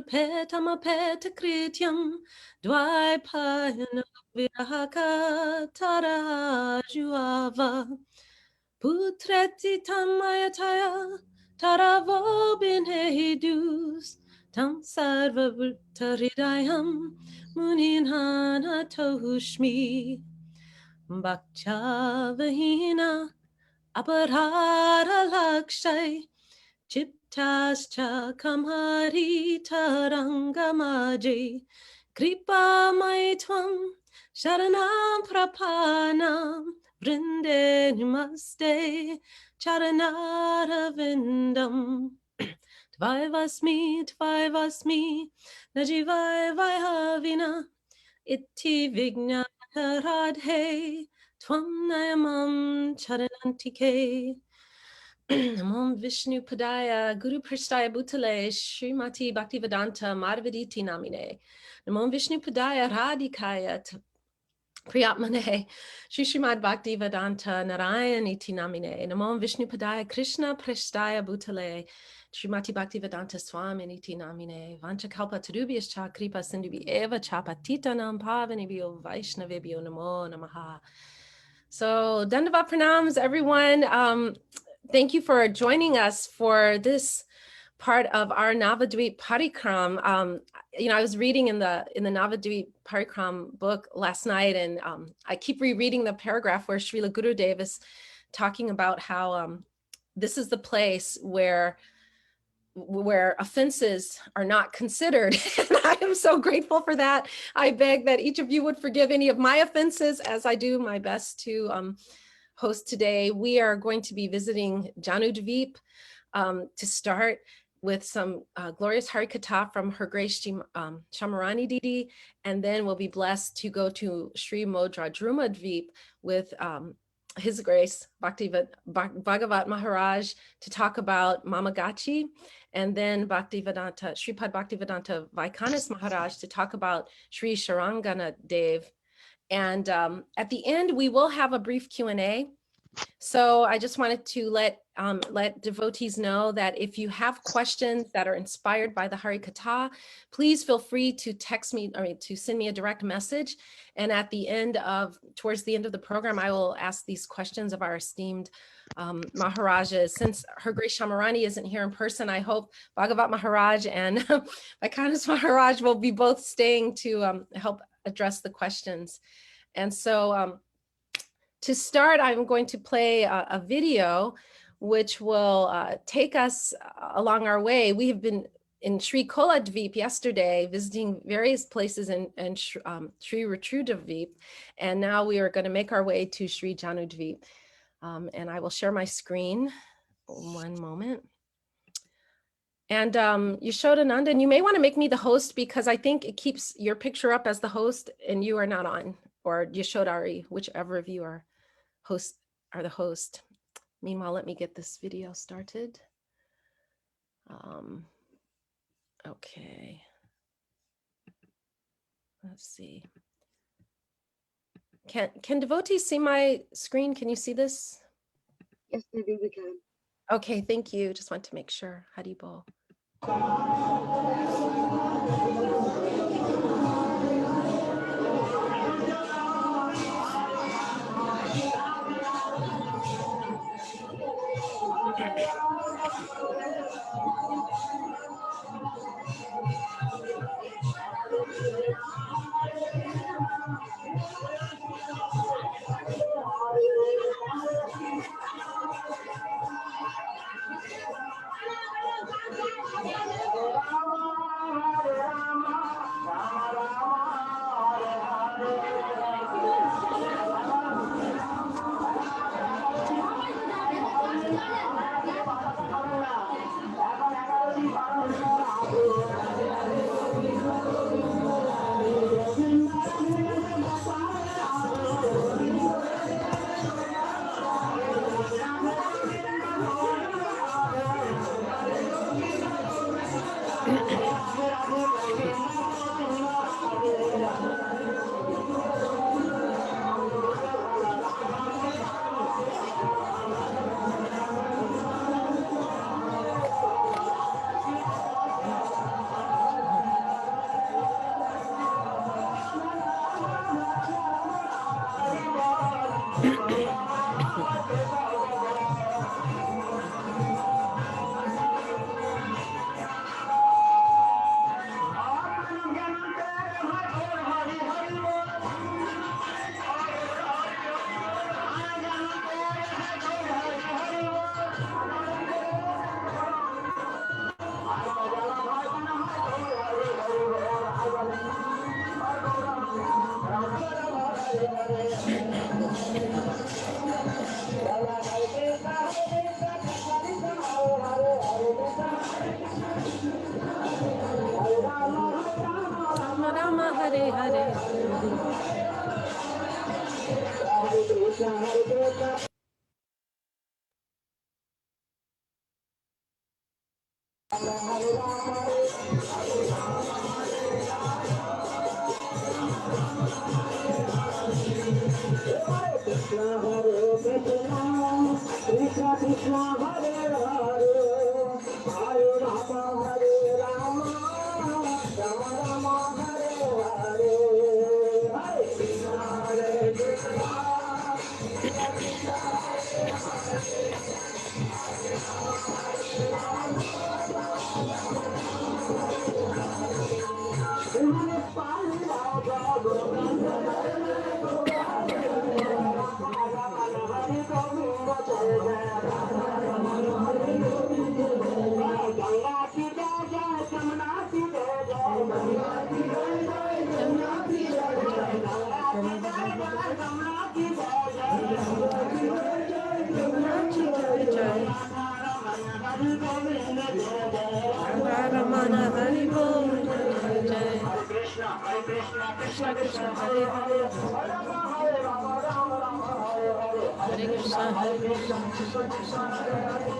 Peta Kritiam, Dwai Payana Virahaka Tara Juava, Putreti Tamayataya, Taravo bin Hehidus, Tam Sarva Taridayam, Muninhana Tohushmi, Bakchavahina, Aparhara Lakshay, Chiptascha Kamhari Tarangamaji, Kripa Maitwam, Sharanam Prapanam, Vrinde Namaste, Charanara Vindam, Tvai Vasmi, Najivai Vaihavina, Iti Vigna Radhe, Tvam Nayamam Charanantike. Namo Vishnu Padaya, Guru Prasthaya Bhutale, Srimati Bhaktivedanta Madhavaditi Namine. Namo Vishnu Padaya Radhikaya Priyatmane, Srimad Bhaktivedanta Narayaniti Namine. Namo Vishnu Padaya Krishna Prasthaya Bhutale, Srimati Bhaktivedanta Swaminiti Namine. Vanchakalpa Tarubhyascha Kripa Sindhubi Eva Chapatitanam Pavanibhyo Vaishnavibhyo Namo Namaha. So, Dandavat Pranams, everyone. Thank you for joining us for this part of our Navadvip Parikram. I was reading in the Navadvip Parikram book last night, and I keep rereading the paragraph where Srila Gurudev is talking about how this is the place where offenses are not considered. And I am so grateful for that. I beg that each of you would forgive any of my offenses as I do my best to host today. We are going to be visiting Janudvip to start with some glorious Harikatha from Her Grace Shamarani Didi, and then we'll be blessed to go to Sri Modrajruma Dvip with His Grace Bhagavat Maharaj to talk about Mamagachi, and then Sripad Bhaktivedanta Vaikanas Maharaj to talk about Sri Sharangana Dev. And at the end, we will have a brief Q&A. So I just wanted to let devotees know that if you have questions that are inspired by the Harikatha, please feel free to text me or to send me a direct message. And at the end towards the end of the program, I will ask these questions of our esteemed Maharajas. Since Her Grace Shamarani isn't here in person, I hope Bhagavat Maharaj and Vaikanas Maharaj will be both staying to help address the questions. And so to start, I'm going to play a video which will take us along our way. We have been in Sri Kola Dvip yesterday, visiting various places in Sri Rutrudvip, and now we are going to make our way to Sri Janu Dvip. And I will share my screen. One moment. And Yashoda Nandan, you may want to make me the host because I think it keeps your picture up as the host and you are not on, or Yashodari, whichever of you are the host. Meanwhile, let me get this video started. Okay. Let's see. Can devotees see my screen? Can you see this? Yes, maybe we can. Okay, thank you. Just want to make sure. Haribol. Rama, Hare Hare. Ramana Hari Bol, Jai Jai. Krishna Krishna Hare Hare, Hare Krishna Hare Krishna, Krishna Krishna Hare Hare.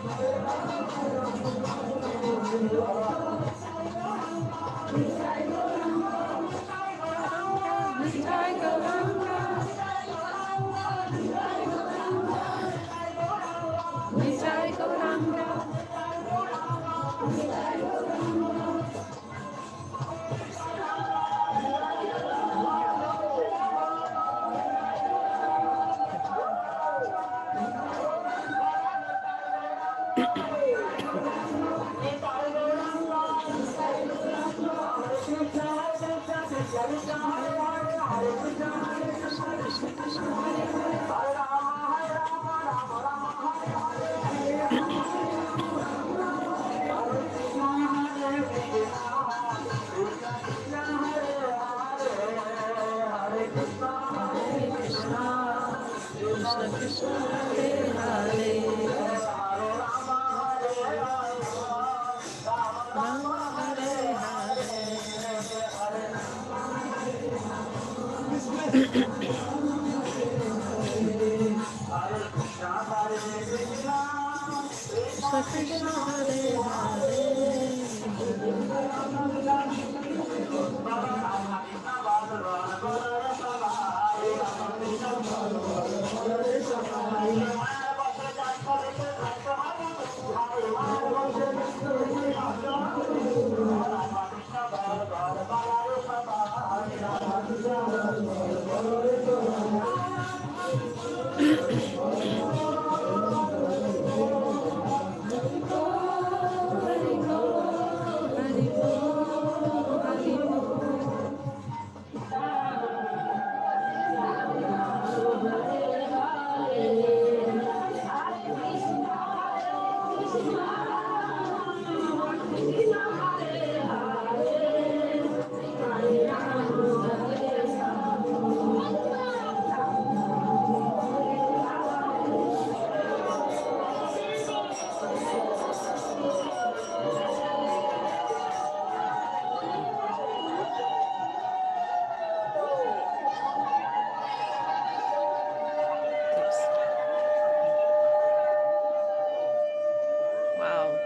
Nitai Gauranga, Nitai Gauranga. Krishna Krishna Hare Hare. Hare Krishna, Krishna Krishna Hare Hare, Rama Hare Hare. Krishna Krishna Hare Hare, Hare Hari Bol, Hari Bol, Hari Bol. Oops. Wow.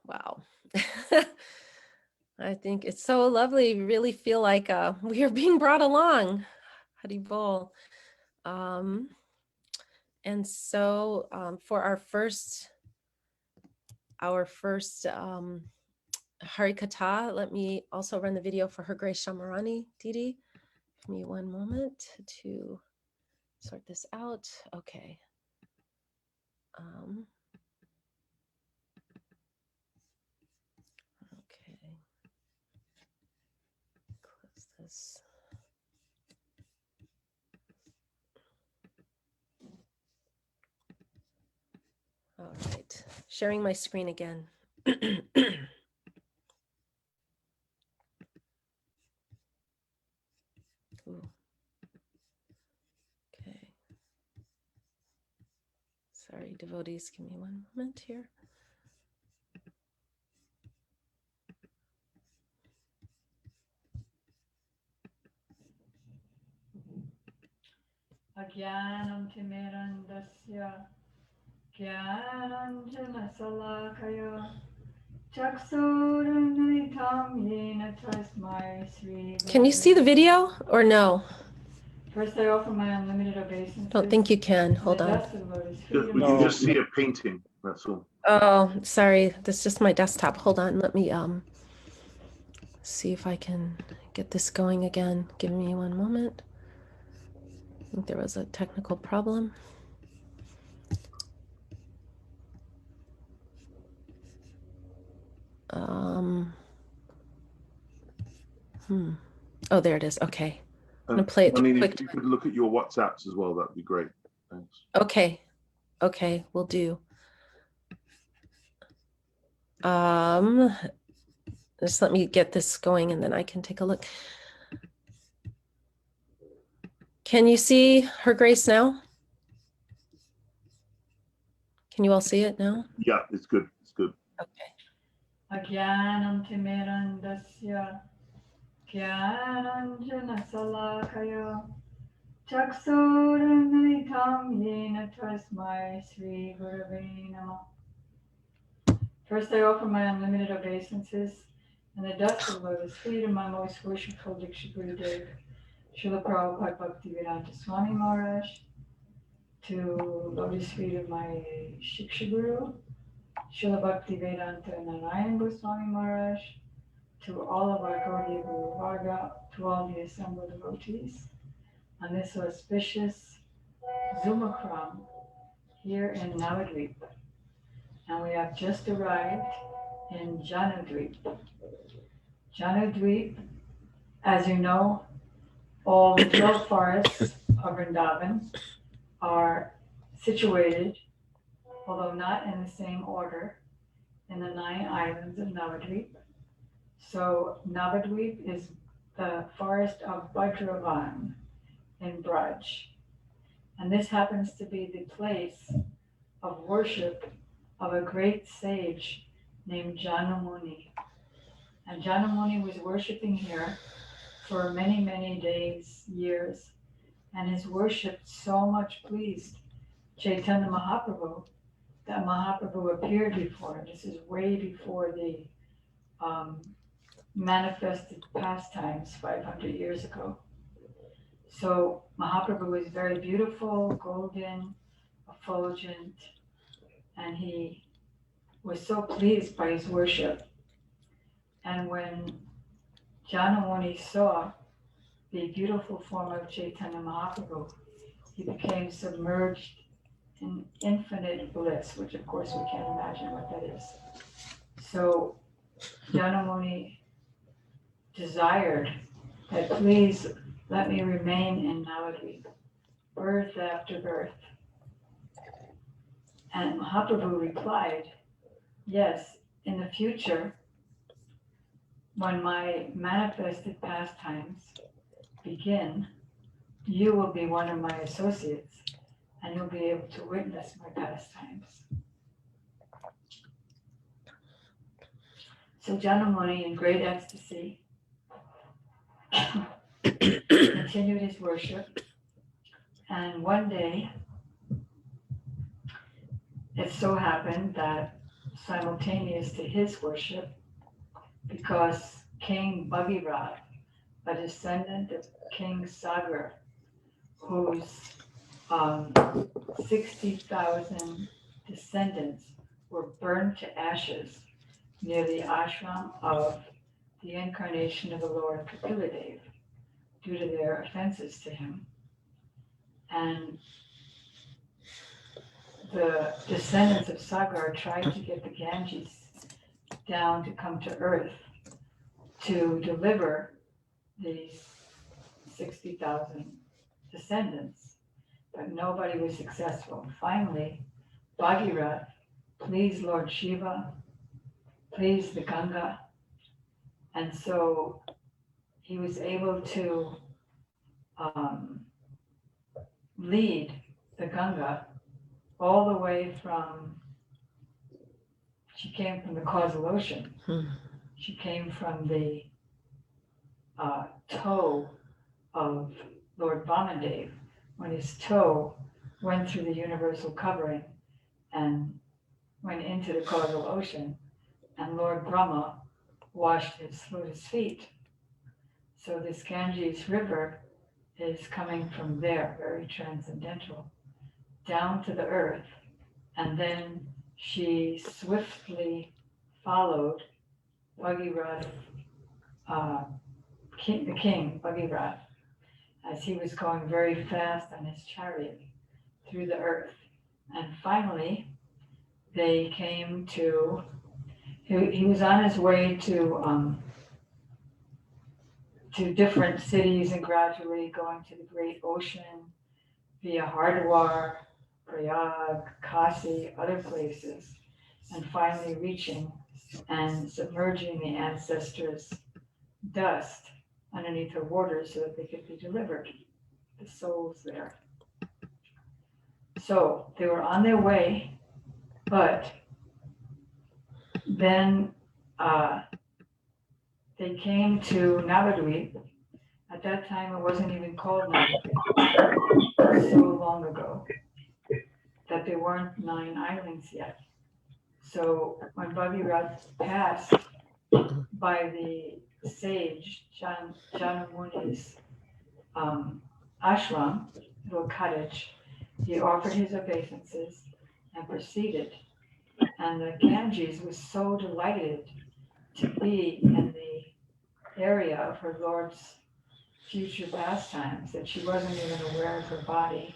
Wow. I think it's so lovely. We really feel like we are being brought along. Hari Bol. Um, and so for our first Hari Katha, let me also run the video for Her Grace Shamarani, Didi. Give me one moment to sort this out. Okay. Okay. Close this. All right. Sharing my screen again. Ooh. Okay. Sorry, devotees, give me one moment here. Agyanam timirandasya Gyananjana salakaya Chaksurunilitam yena tasmai Sri Can you see the video or no? First, I offer my unlimited obeisances. Don't think you can. Hold on. We can just see a painting, that's all. Oh, sorry. That's just my desktop. Hold on. Let me see if I can get this going again. Give me one moment. I think there was a technical problem. Oh, there it is. Okay. I'm gonna play it If quick. you could look at your WhatsApps as well, that'd be great. Thanks. Okay. Okay, we'll do. Just let me get this going and then I can take a look. Can you see Her Grace now? Can you all see it now? Yeah, it's good. It's good. Okay. Agyanam timirandasya Gyananjana salakaya Chaksurunilitam yena tasmai Sri Gurave Namah. First, I offer my unlimited obeisances and the dust of lotus feet of my most worshipful Diksha Gurudev, Srila Prabhupada Bhaktivedanta Swami Maharaj, to lotus feet of my Shiksha Guru, Srila Bhaktivedanta Narayan Goswami Maharaj, to all of our Gaudiya Guru Varga, to all the assembled devotees, on this auspicious Zumakram here in Navadvip. And we have just arrived in Janudvip. Janudvip, as you know, all the 12 forests of Vrindavan are situated, although not in the same order, in the 9 islands of Navadvip. So Navadvip is the forest of Vajravan in Braj. And this happens to be the place of worship of a great sage named Janamuni. And Janamuni was worshiping here for many, many days, years, and his worship so much pleased Chaitanya Mahaprabhu that Mahaprabhu appeared before him. This is way before the manifested pastimes 500 years ago. So Mahaprabhu was very beautiful, golden, effulgent, and he was so pleased by his worship. And when Janamuni saw the beautiful form of Chaitanya Mahaprabhu, he became submerged in infinite bliss, which of course we can't imagine what that is. So Janamuni desired that please let me remain in Navadvip, birth after birth. And Mahaprabhu replied, yes, in the future, when my manifested pastimes begin, you will be one of my associates and you'll be able to witness my pastimes. So Janamuni, in great ecstasy, continued his worship. And one day, it so happened that simultaneous to his worship, because King Bhagirath, a descendant of King Sagar, whose 60,000 descendants were burned to ashes near the ashram of the incarnation of the Lord Kapiladev due to their offenses to him. And the descendants of Sagar tried to get the Ganges down to come to earth to deliver these 60,000 descendants, but nobody was successful. Finally, Bhagirath pleased Lord Shiva, pleased the Ganga, and so he was able to lead the Ganga all the way from, she came from the causal ocean. She came from the toe of Lord Vamadev, when his toe went through the universal covering and went into the causal ocean, and Lord Brahma washed his lotus feet. So this Ganges river is coming from there, very transcendental, down to the earth. And then she swiftly followed Bhagirath, the king, Bhagirath, as he was going very fast on his chariot through the earth. And finally, they came to, he was on his way to different cities and gradually going to the great ocean via Hardwar, Prayag, Kasi, other places, and finally reaching and submerging the ancestors' dust underneath her waters so that they could be delivered, the souls there. So they were on their way, but then they came to Navadvip. At that time, it wasn't even called Navadvip, so long ago that there weren't 9 islands yet. So when Bhagirath passed by the sage Janamuni's ashram, little cottage, he offered his obeisances and proceeded. And the Ganges was so delighted to be in the area of her Lord's future pastimes that she wasn't even aware of her body.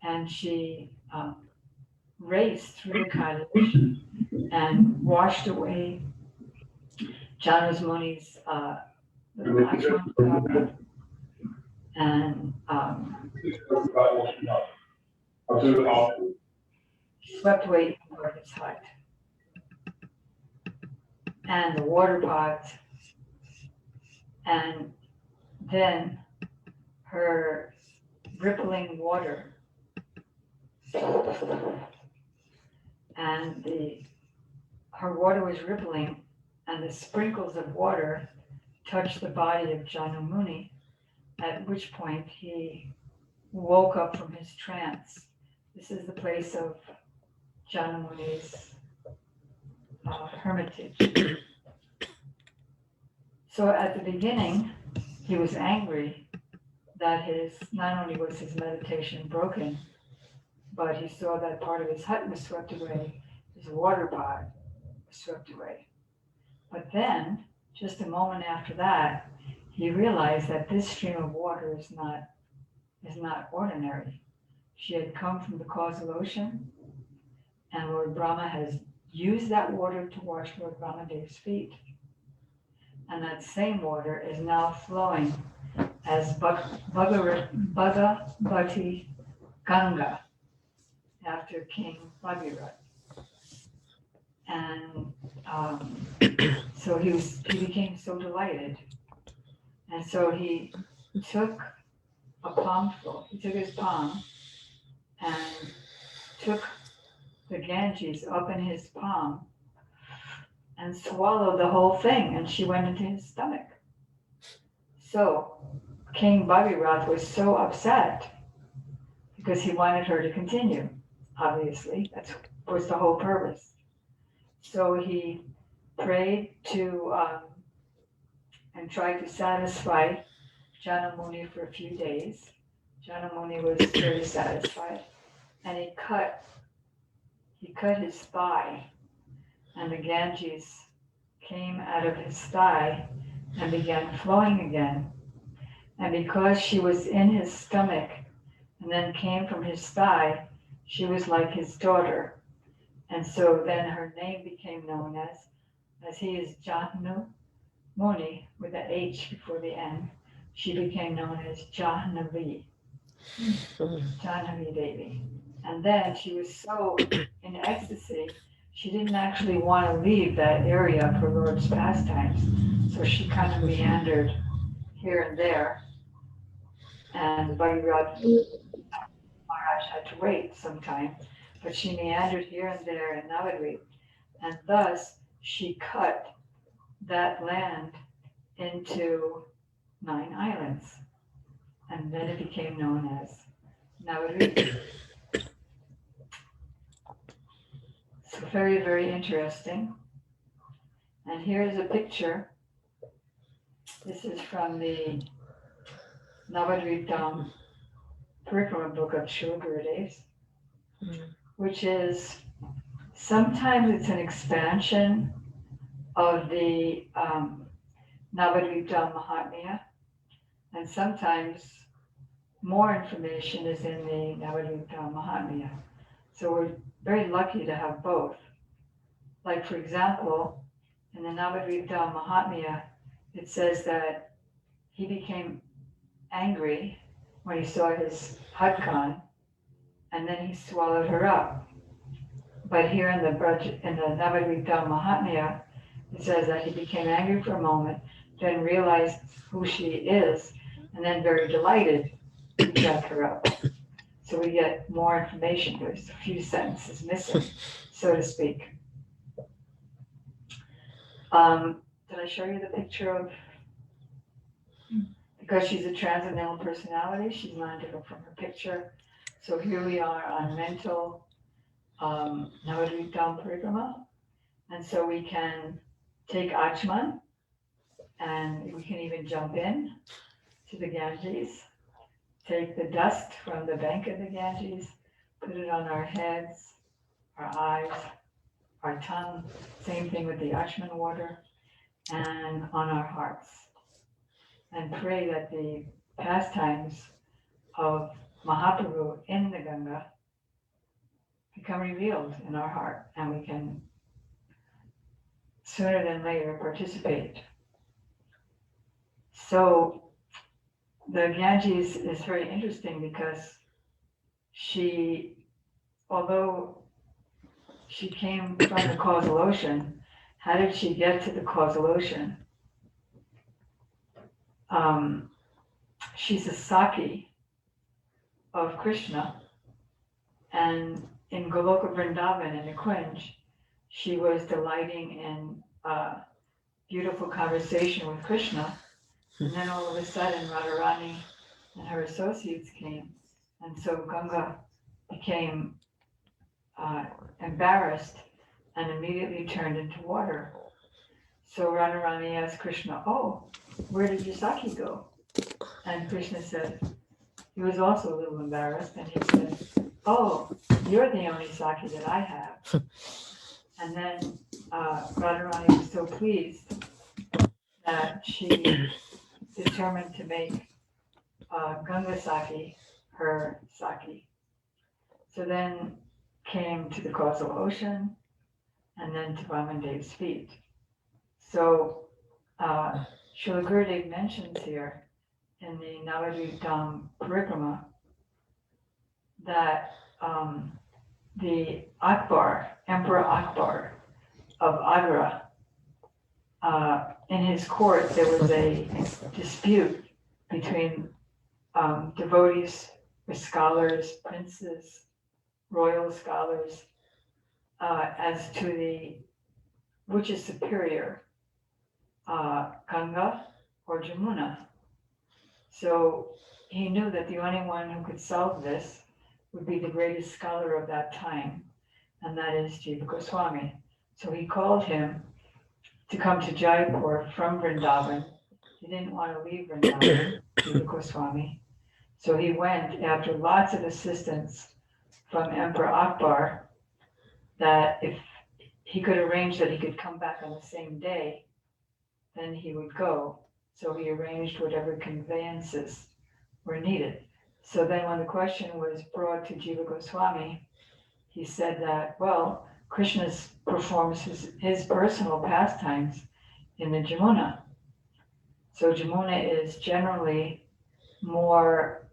And she raced through the cottage and washed away Janas Muni's little ashram, and swept away from his hut and the water pot, and then her rippling water and her water was rippling, and the sprinkles of water touched the body of Janamuni, at which point he woke up from his trance. This is the place of Janamuni's hermitage. So at the beginning, he was angry that not only was his meditation broken, but he saw that part of his hut was swept away, his water pot was swept away. But then, just a moment after that, he realized that this stream of water is not ordinary. She had come from the causal ocean, and Lord Brahma has used that water to wash Lord Brahmadev's feet. And that same water is now flowing as Bhagavati Ganga after King Bhagirath. And so he became so delighted. And so he took his palm and took the Ganges up in his palm and swallowed the whole thing, and she went into his stomach. So King Bhagirath was so upset because he wanted her to continue. Obviously, that was the whole purpose. So he prayed to and tried to satisfy Janamuni for a few days. Janamuni was very satisfied, and he cut his thigh, and the Ganges came out of his thigh and began flowing again. And because she was in his stomach and then came from his thigh, she was like his daughter. And so then her name became known as he is Jahnu Muni with the H before the N, she became known as Jahnavi, Jahnavi Devi. And then she was so in ecstasy, she didn't actually want to leave that area for Lord's pastimes. So she kind of meandered here and there. And Bhagiraj Maharaj had to wait some time, but she meandered here and there in Navadvip. And thus she cut that land into 9 islands. And then it became known as Navadvip. So very, very interesting. And here's a picture. This is from the Navadvipam Parikrama book of Srila Gurudev's, which is sometimes it's an expansion of the Navadvipam Mahatmya, and sometimes more information is in the Navadvipam Mahatmya. So we're very lucky to have both. Like, for example, in the Navadvipam Mahatmya, it says that he became angry when he saw his Hadkan, and then he swallowed her up. But here in the Navadvipam Mahatmya, it says that he became angry for a moment, then realized who she is, and then very delighted, he drank her up. So we get more information. There's a few sentences missing, so to speak. Did I show you the picture of, because she's a transcendental personality, she's not different from her picture. So here we are on mental Navadvipam Parikrama. And so we can take Achman and we can even jump in to the Ganges, take the dust from the bank of the Ganges, put it on our heads, our eyes, our tongue, same thing with the Achman water, and on our hearts. And pray that the pastimes of Mahaprabhu in the Ganga become revealed in our heart, and we can sooner than later participate. So the Ganges is very interesting because she, although she came from the causal ocean, how did she get to the causal ocean? She's a Saki of Krishna, and in Goloka Vrindavan in the Kunj, she was delighting in beautiful conversation with Krishna, and then all of a sudden Radharani and her associates came, and so Ganga became embarrassed and immediately turned into water. So Radharani asked Krishna, "Oh, where did your Saki go?" And Krishna said, he was also a little embarrassed, and he said, "Oh, you're the only Saki that I have." And then Radharani was so pleased that she determined to make Ganga Saki her Saki. So then came to the causal ocean, and then to Vamandev's feet. So Srila Gurudev mentions here in the Navadvipam Parikrama that the Akbar, Emperor Akbar of Agra, in his court there was a dispute between devotees, scholars, princes, royal scholars, as to which is superior, Ganga or Jamuna. So he knew that the only one who could solve this would be the greatest scholar of that time, and that is Jiva Goswami. So he called him to come to Jaipur from Vrindavan. He didn't want to leave Vrindavan, Jiva Goswami. So he went after lots of assistance from Emperor Akbar, that if he could arrange that he could come back on the same day, then he would go. So he arranged whatever conveyances were needed. So then when the question was brought to Jiva Goswami, he said that, well, Krishna performs his personal pastimes in the Jamuna. So Jamuna is generally more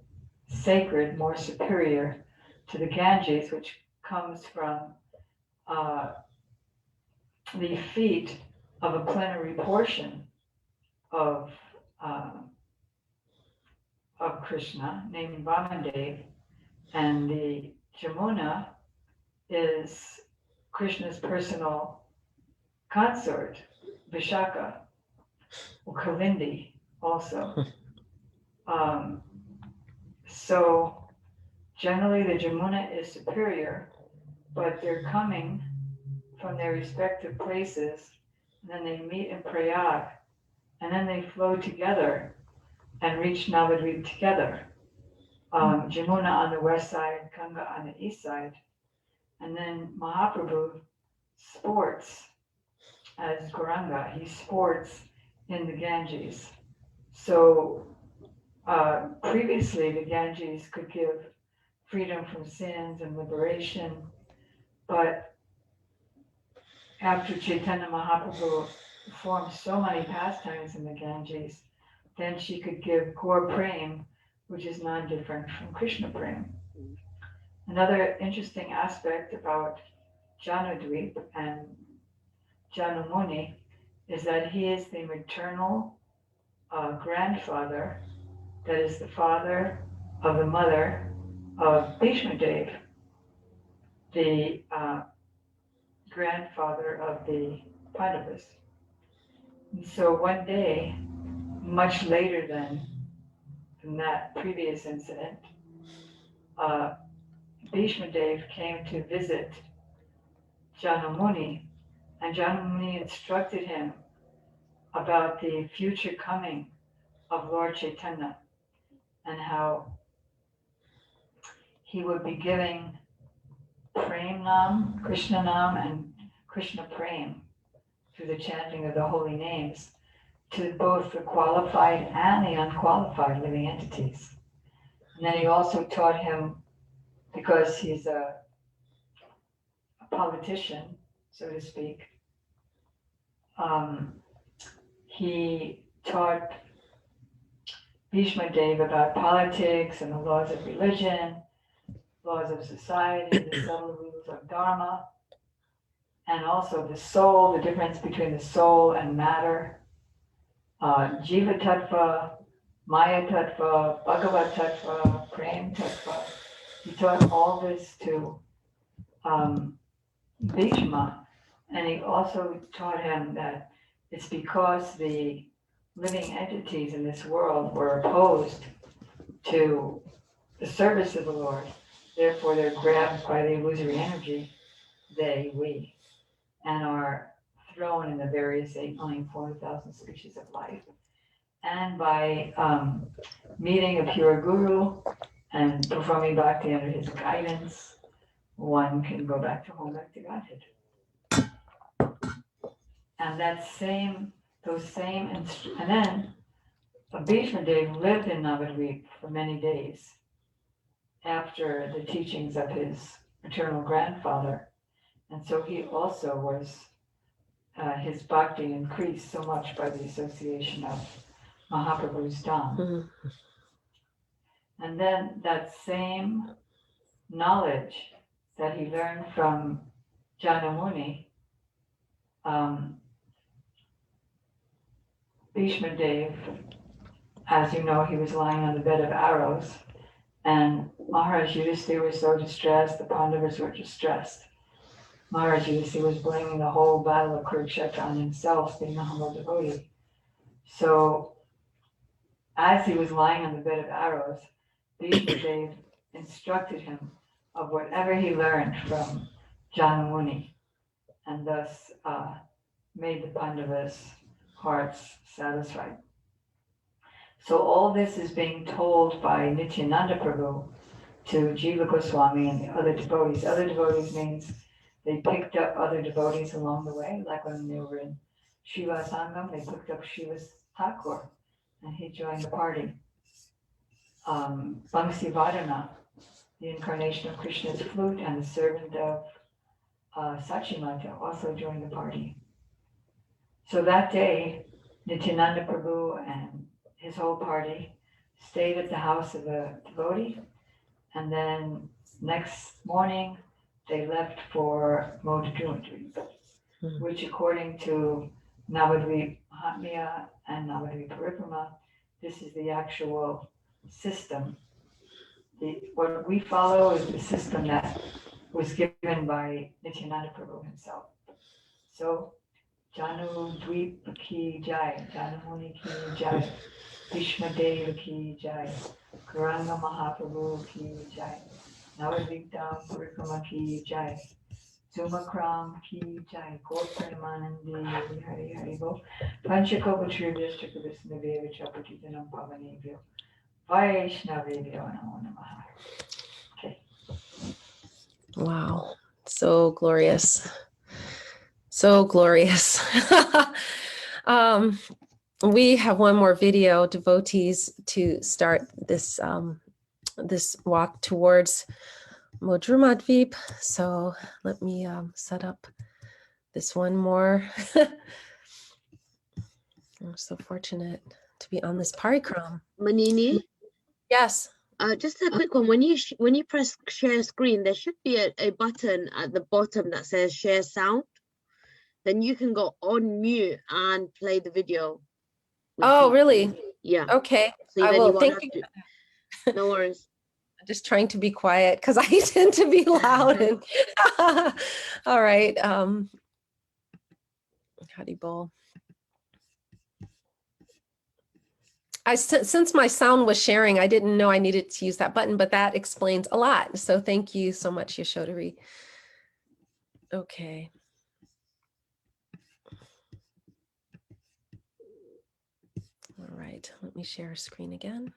sacred, more superior to the Ganges, which comes from the feet of a plenary portion of uh, Krishna named Vamandev, and the Jamuna is Krishna's personal consort, Vishaka, or Kalindi also. So generally the Jamuna is superior, but they're coming from their respective places, and then they meet in Prayag, and then they flow together and reach Navadvip together. Jamuna on the west side, Ganga on the east side, and then Mahaprabhu sports as Gauranga. He sports in the Ganges. So previously the Ganges could give freedom from sins and liberation, but after Chaitanya Mahaprabhu performed so many pastimes in the Ganges, then she could give Gaur Prem, which is non-different from Krishna Prem. Another interesting aspect about Janudvip and Janumuni is that he is the maternal grandfather, that is the father of the mother of Bhishma Dev, the grandfather of the Pandavas. And so one day, much later than that previous incident, Bhishma Dev came to visit Janamuni, and Janamuni instructed him about the future coming of Lord Chaitanya and how he would be giving Prem Nam, Krishna Nam, and Krishna Prem through the chanting of the holy names to both the qualified and the unqualified living entities. And then he also taught him, because he's a politician, so to speak, he taught Bhishma Dev about politics and the laws of religion, laws of society, the subtle rules of dharma, and also the soul, the difference between the soul and matter, Jiva Tattva, Maya Tattva, Bhagavad Tattva, Prem Tattva. He taught all this to Bhishma, and he also taught him that it's because the living entities in this world were opposed to the service of the Lord. Therefore, they're grabbed by the illusory energy, we, and are thrown in the various 8,400,000 species of life. And by meeting a pure guru and performing bhakti under his guidance, one can go back to home, back to Godhead. And and then Bhishma Dev lived in Navadvip for many days after the teachings of his maternal grandfather. And so he also was, his bhakti increased so much by the association of Mahaprabhu's Dham. Mhm. And then that same knowledge that he learned from Janamuni, Bhishma Dev, as you know, he was lying on the bed of arrows, and Maharaj Yudhisthira was so distressed, the Pandavas were distressed. Maharaj Yudhisthira was blaming the whole battle of Kurukshetra on himself, being a humble devotee. So, as he was lying on the bed of arrows, Bhishma Dev instructed him of whatever he learned from Janamuni, and thus made the Pandavas' hearts satisfied. So all this is being told by Nityananda Prabhu to Jiva Goswami and the other devotees. Other devotees means they picked up other devotees along the way, like when they were in Shiva Sangam, they picked up Shiva's Thakur, and he joined the party. Bangsi Vadana the incarnation of Krishna's flute, and the servant of Sachimata also joined the party. So that day, Nityananda Prabhu and his whole party stayed at the house of a devotee, and then next morning they left for Modadrumadri, which according to Navadvip Mahatmya and Navadvip Parikrama, this is the actual system. What we follow is the system that was given by Nityananda Prabhu himself. So, Janu Dweep ki jai, Janu Muni ki jai, Bhishma Deva ki jai, Garanga Mahaprabhu ki jai, Navadvip Parikrama ki jai, Zumakram ki jai, Gopramanandi Hari Hari Bo, Panchakopatrivyastrika Visnaveva Chapatitanam Pavanebhyo, Vaishnavebhyo Namo Namaha. Okay. Wow, so glorious. So glorious. We have one more video, devotees, to start this this walk towards Modrumadvip. So let me set up this one more. I'm so fortunate to be on this parikram. Manini, Yes. just a quick one. When you press share screen, there should be a button at the bottom that says share sound. Then you can go on mute and play the video. Oh, really? Yeah. Okay. So I then will. you won't Thank you. No worries. I'm just trying to be quiet because I tend to be loud. And all right. Haribol. Since my sound was sharing, I didn't know I needed to use that button, but that explains a lot. So thank you so much, Yashodhari. Okay. All right, let me share a screen again.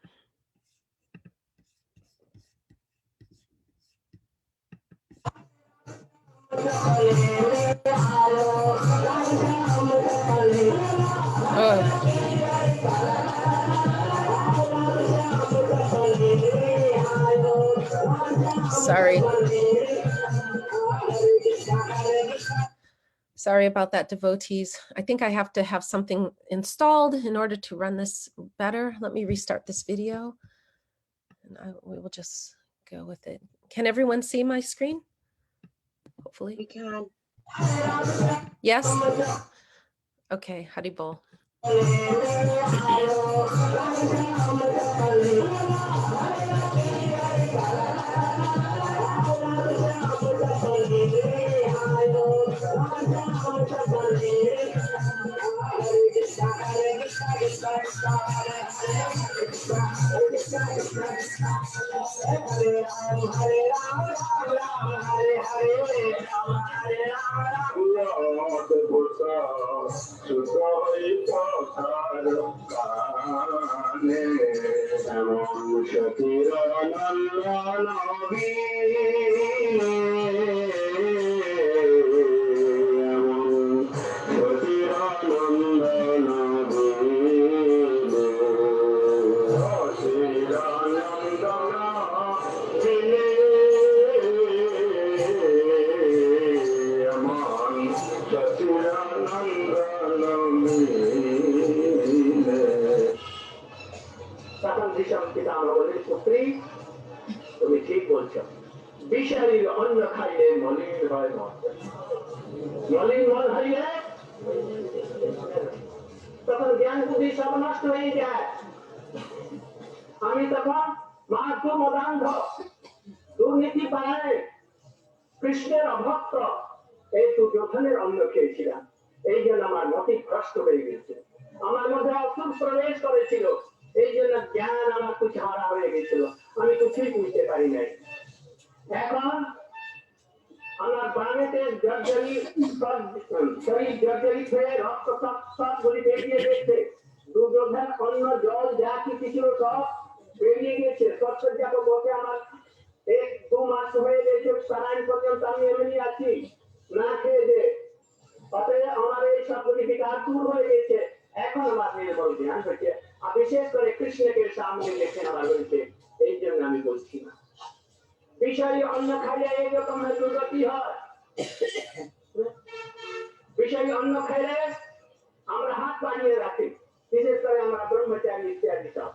Oh. Sorry. Sorry about that, devotees. I think I have to have something installed in order to run this better. Let me restart this video and we will just go with it. Can everyone see my screen? Hopefully. We can. Yes? Okay, Haribol. তুমি ঠিক বলছো, বিষারীর অন্ন খাইলে মলিন হয় মন, মলিন মন হইলে তখন জ্ঞান বুদ্ধি সব নষ্ট হয়ে যায়। আমি তখন মাহাত্ম মদান্ধ দুর্নীতি পাড়ায় কৃষ্ণের অভক্ত এই দুর্যোধনের অন্ন খেয়েছিলাম, এই জন্য আমার মতি ভ্রষ্ট হয়ে গেছে, আমার মধ্যে অসুর প্রবেশ করেছিল, এই জন্য জ্ঞান আমার কিছু হারা হয়ে গেছিল, আমি কিছুই বুঝতে পারি নাই। এখন আমার বাড়িতে জর্জরি শরীর জর্জরি হয়ে রক্ত সবগুলি বেরিয়ে গেছে, দুর্যোধন অন্ন জল যা কিছু ছিল সব বেরিয়ে গেছে, সত্যজাত বসে আমার 1-2 মাস হয়ে গেছে, সারাইন পর্যন্ত আমি এমনি আছি না খেয়ে দে, অতএব আমার এই সবগুলি বিকার দূর হয়ে গেছে। এখন আমার নির্মল ধ্যান হচ্ছে, আর বিশেষ করে কৃষ্ণকে সামনে দেখে আমার হয়েছে, এই জন্য আমি বলছি না। বিষয়ী অন্ন খাইলে এইরকম দুর্গতি হয়। বিষয়ী অন্ন খাইলে আমরা হাত বাড়িয়ে রাখি, বিশেষ করে আমরা ব্রহ্মচারী ইত্যাদি সব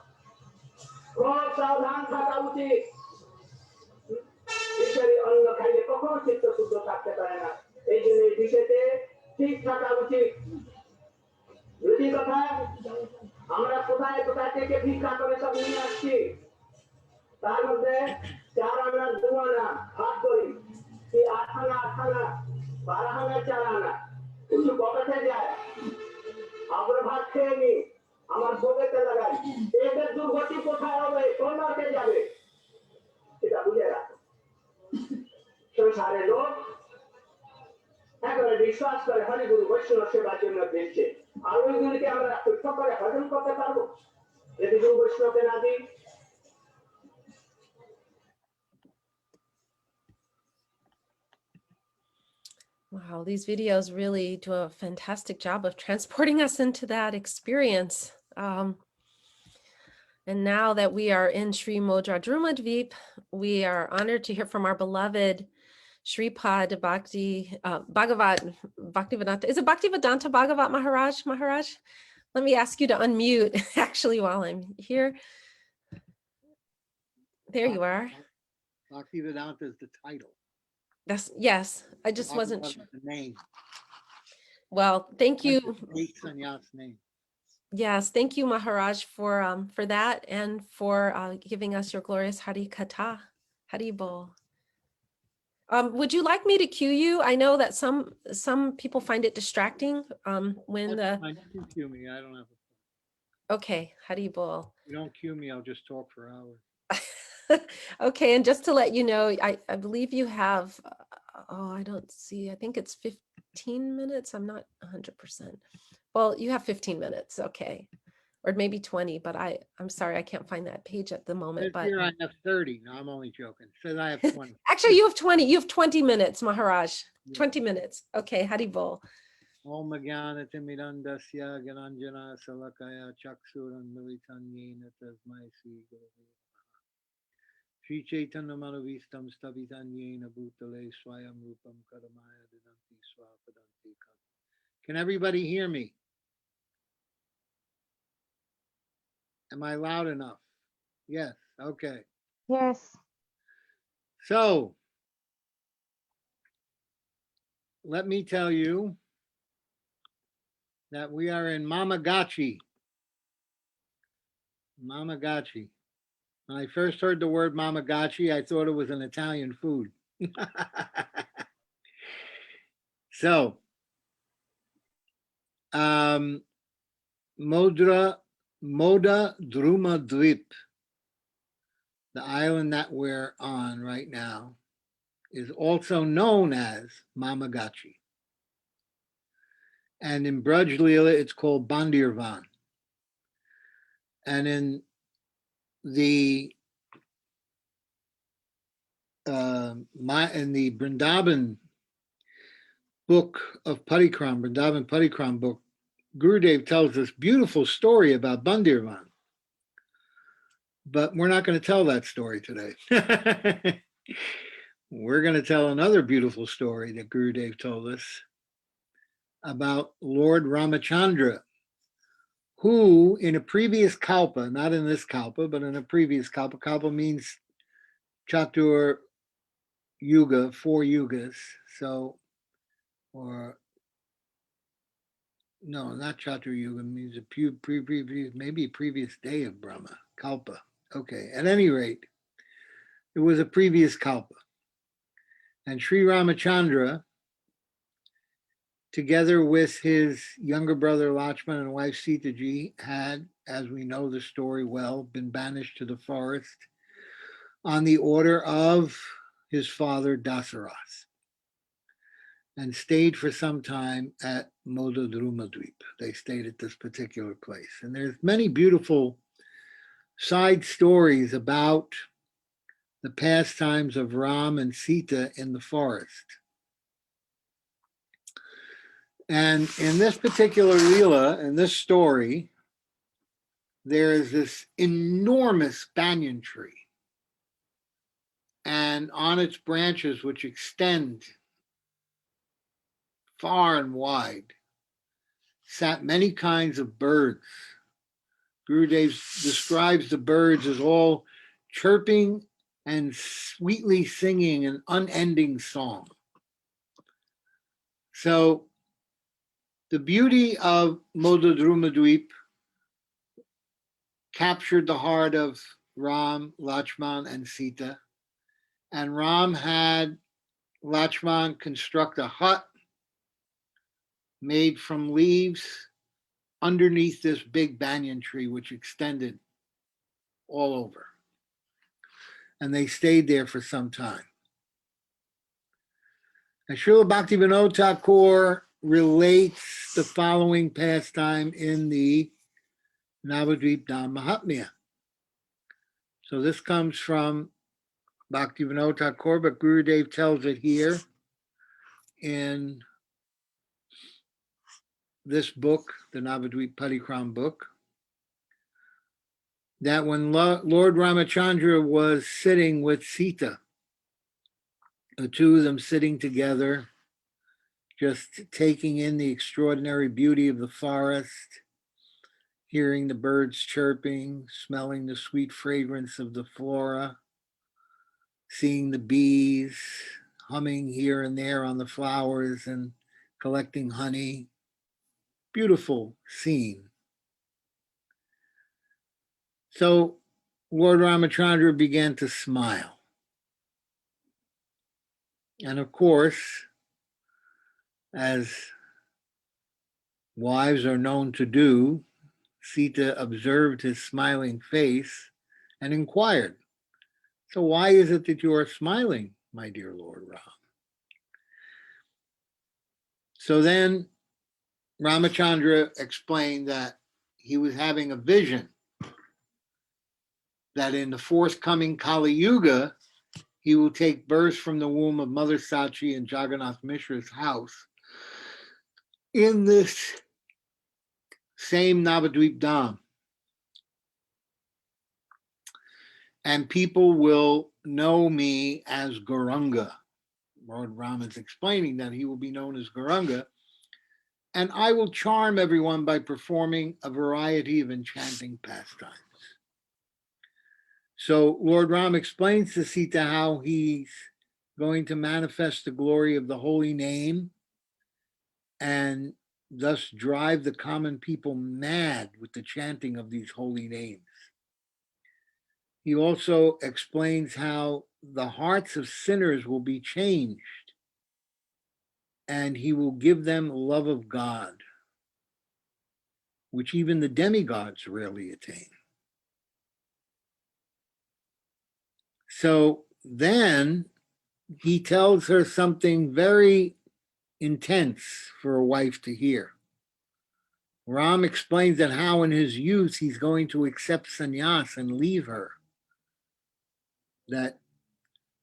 খুব সাবধান থাকা উচিত। বিষয়ী অন্ন খাইলে কখনো চিত্ত শুদ্ধ থাকতে পারে না, এই জন্য এই বিষয়তে ঠিক থাকা উচিত। দুটি কথা, আমরা কোথায় কোথায় থেকে ভিক্ষা করে সব নিয়ে আসছি, তার মধ্যে 4 আনা 2 আনা ভাগ করি, কি 8 আনা 8 আনা 12 আনা 4 আনা কিছু পকেটে যায়, আমরা ভাত খেয়ে নি, আমার পকেটে লাগাই, এদের দুর্গতি কোথায় হবে, কোন মার্কে যাবে, এটা বুঝে রাখো। সংসারের লোক একেবারে বিশ্বাস করে হরিগুরু বৈষ্ণব সেবার জন্য দিচ্ছে, আর ওইগুলিকে আমরা পরীক্ষা করে হজম করতে পারবো যদি গুরু বৈষ্ণবকে না দিই? Wow, these videos really do a fantastic job of transporting us into that experience. And now that we are in Sri Modradrumadvip, we are honored to hear from our beloved Shripad Bhaktivedanta. Is it Bhaktivedanta Bhagavat Maharaj? Maharaj? Let me ask you to unmute actually while I'm here. There you are. Bhaktivedanta is the title. That's yes. I just wasn't Bhagavad sure. is the name. Well, thank you. Eight sannyas name. Yes, thank you, Maharaj, for that and for giving us your glorious Hari Katha, Hari Bol. Would you like me to cue you? I know that some people find it distracting when the. That's fine. You can cue me. I don't have a. Okay, Hari Bol. You don't cue me, I'll just talk for hours. Okay, and just to let you know, I believe you have, oh, I don't see, I think it's 15 minutes. I'm not 100%. Well, you have 15 minutes, okay. Or maybe 20, but I'm sorry, I can't find that page at the moment. This But year I have 30. No, I'm only joking. It says I have 20. actually, you have 20. You have 20 minutes, Maharaj. 20 minutes. Okay, Hari Bol. Om Jnana Timirandasya Gyananjana Salakaya Chaksuran Militan Yena Tasmai Sri Gurave Namaha. Sri Chaitanya Manovistam Stavitan Yena Bhutale Swayam Rupam Karamaya Didanti Swapadanti Kam. Can everybody hear me? Am I loud enough? Yes. Okay. Yes. So, let me tell you that we are in Mamagachi. Mamagachi. When I first heard the word Mamagachi, I thought it was an Italian food. So, Moda Druma Dvip, the island that we're on right now, is also known as Mamagachi. And in Braj Leela, it's called Bandirvan. And in the Vrindavan book of Parikram, Vrindavan Parikram book, Gurudev tells this beautiful story about Bandirvan. But we're not going to tell that story today. We're going to tell another beautiful story that Gurudev told us about Lord Ramachandra, who in a previous kalpa, not in this kalpa, but in a previous kalpa, kalpa means Chatur Yuga, 4 yugas. So, or no, not Chatur Yuga, means maybe a previous day of Brahma, kalpa. Okay, at any rate, it was a previous kalpa. And Sri Ramachandra, together with his younger brother Lakshman and wife Sita Ji, had, as we know the story well, been banished to the forest on the order of his father Dasaras, and stayed for some time at Modadrumadvip. They stayed at this particular place. And there's many beautiful side stories about the pastimes of Ram and Sita in the forest. And in this particular Leela, in this story, there is this enormous banyan tree. And and on its branches, which extend far and wide, sat many kinds of birds. Gurudev describes the birds as all chirping and sweetly singing an unending song. So the beauty of Modadrumadweep captured the heart of Ram, Lakshman, and Sita. And Ram had Lakshman construct a hut made from leaves underneath this big banyan tree, which extended all over. And they stayed there for some time. And Srila Bhaktivinoda Thakur relates the following pastime in the Navadvip Dham Mahatmya. So this comes from Bhaktivinoda Thakur, but Gurudev tells it here in this book, the Navadvip Parikram book, that when Lord Ramachandra was sitting with Sita, the two of them sitting together, just taking in the extraordinary beauty of the forest, hearing the birds chirping, smelling the sweet fragrance of the flora, seeing the bees humming here and there on the flowers and collecting honey. Beautiful scene. So Lord Ramachandra began to smile. And of course, as wives are known to do, Sita observed his smiling face and inquired, "So why is it that you are smiling, my dear Lord Ram?" So then Ramachandra explained that he was having a vision that in the forthcoming Kali Yuga, he will take birth from the womb of Mother Sachi in Jagannath Mishra's house in this same Navadvip Dham. And people will know me as Gauranga. Lord Ram is explaining that he will be known as Gauranga, and I will charm everyone by performing a variety of enchanting pastimes. So Lord Ram explains to Sita how he's going to manifest the glory of the holy name and thus drive the common people mad with the chanting of these holy names. He also explains how the hearts of sinners will be changed and he will give them love of God, which even the demigods rarely attain. So then he tells her something very intense for a wife to hear. Ram explains that how in his youth he's going to accept sannyas and leave her, that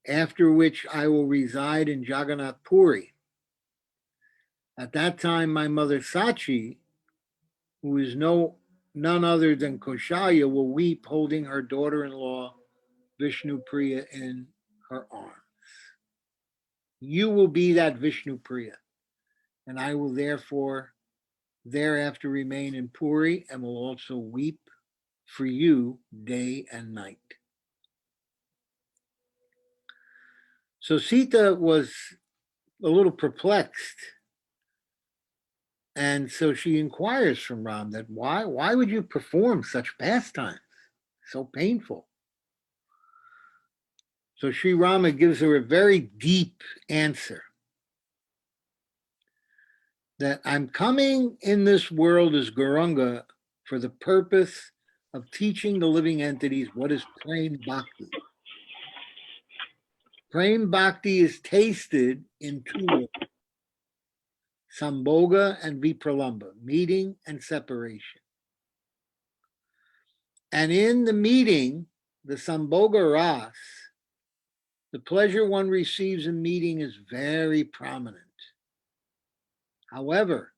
after which I will reside in Jagannath Puri. At that time, my mother Sachi, who is none other than Koshalya, will weep holding her daughter-in-law Vishnu Priya in her arms. You will be that Vishnu Priya, and I will therefore thereafter remain in Puri and will also weep for you day and night. So Sita was a little perplexed. And so she inquires from Ram that why would you perform such pastimes? So painful. So Sri Rama gives her a very deep answer. That I'm coming in this world as Gauranga for the purpose of teaching the living entities what is Prem Bhakti. Prem Bhakti is tasted in two ways: Sambhoga and Vipralambha, meeting and separation. And in the meeting, the Sambhoga Ras, the pleasure one receives in meeting is very prominent. However,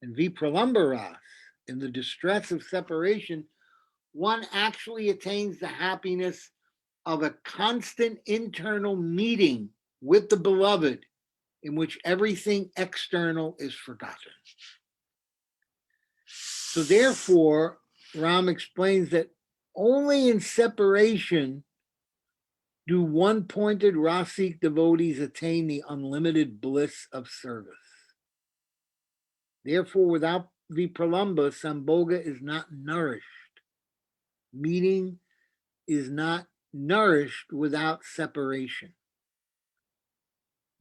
in Vipralambha Ras, in the distress of separation, one actually attains the happiness of a constant internal meeting with the beloved in which everything external is forgotten. So therefore, Ram explains that only in separation do one-pointed Rasik devotees attain the unlimited bliss of service. Therefore, without Vipralamba, Sambhoga is not nourished. Meeting is not nourished without separation.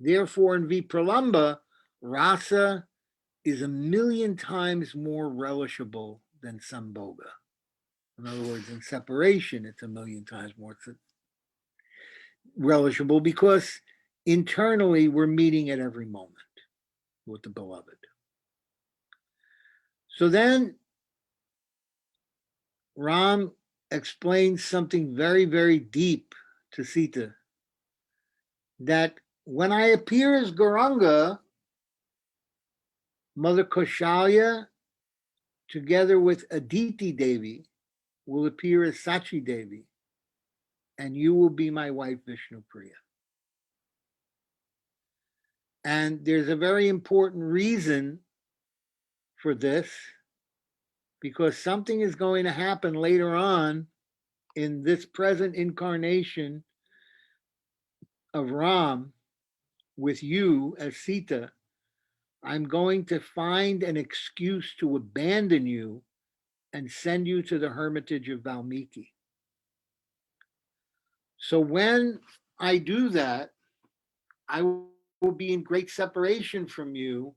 Therefore, in Vipralamba, rasa is 1,000,000 times more relishable than Sambhoga. In other words, in separation, it's 1,000,000 times more relishable because internally we're meeting at every moment with the beloved. So then Ram explains something very, very deep to Sita, that when I appear as Gauranga, Mother Kaushalya, together with Aditi Devi, will appear as Sachi Devi, and you will be my wife, Vishnu Priya. And there's a very important reason for this, because something is going to happen later on in this present incarnation of Ram with you as Sita. I'm going to find an excuse to abandon you and send you to the hermitage of Valmiki. So when I do that, I will be in great separation from you,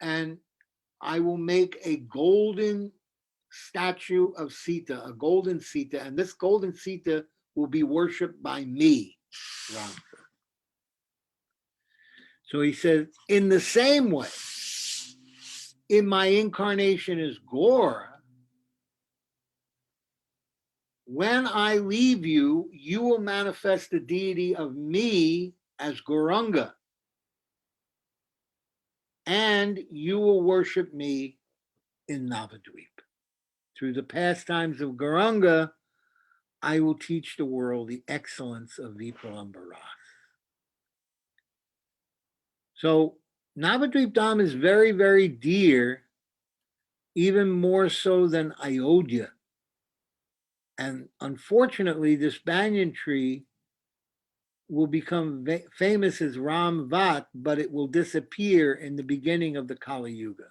and I will make a golden statue of Sita, a golden Sita, and this golden Sita will be worshipped by me, Ram. So he says, in the same way, in my incarnation as Gora, when I leave you, you will manifest the deity of me as Gauranga, and you will worship me in Navadvip. Through the pastimes of Gauranga, I will teach the world the excellence of Vipralamba Ras. So Navadvip Dham is very, very dear, even more so than Ayodhya. And unfortunately, this banyan tree will become famous as Ram Vat, but it will disappear in the beginning of the Kali Yuga.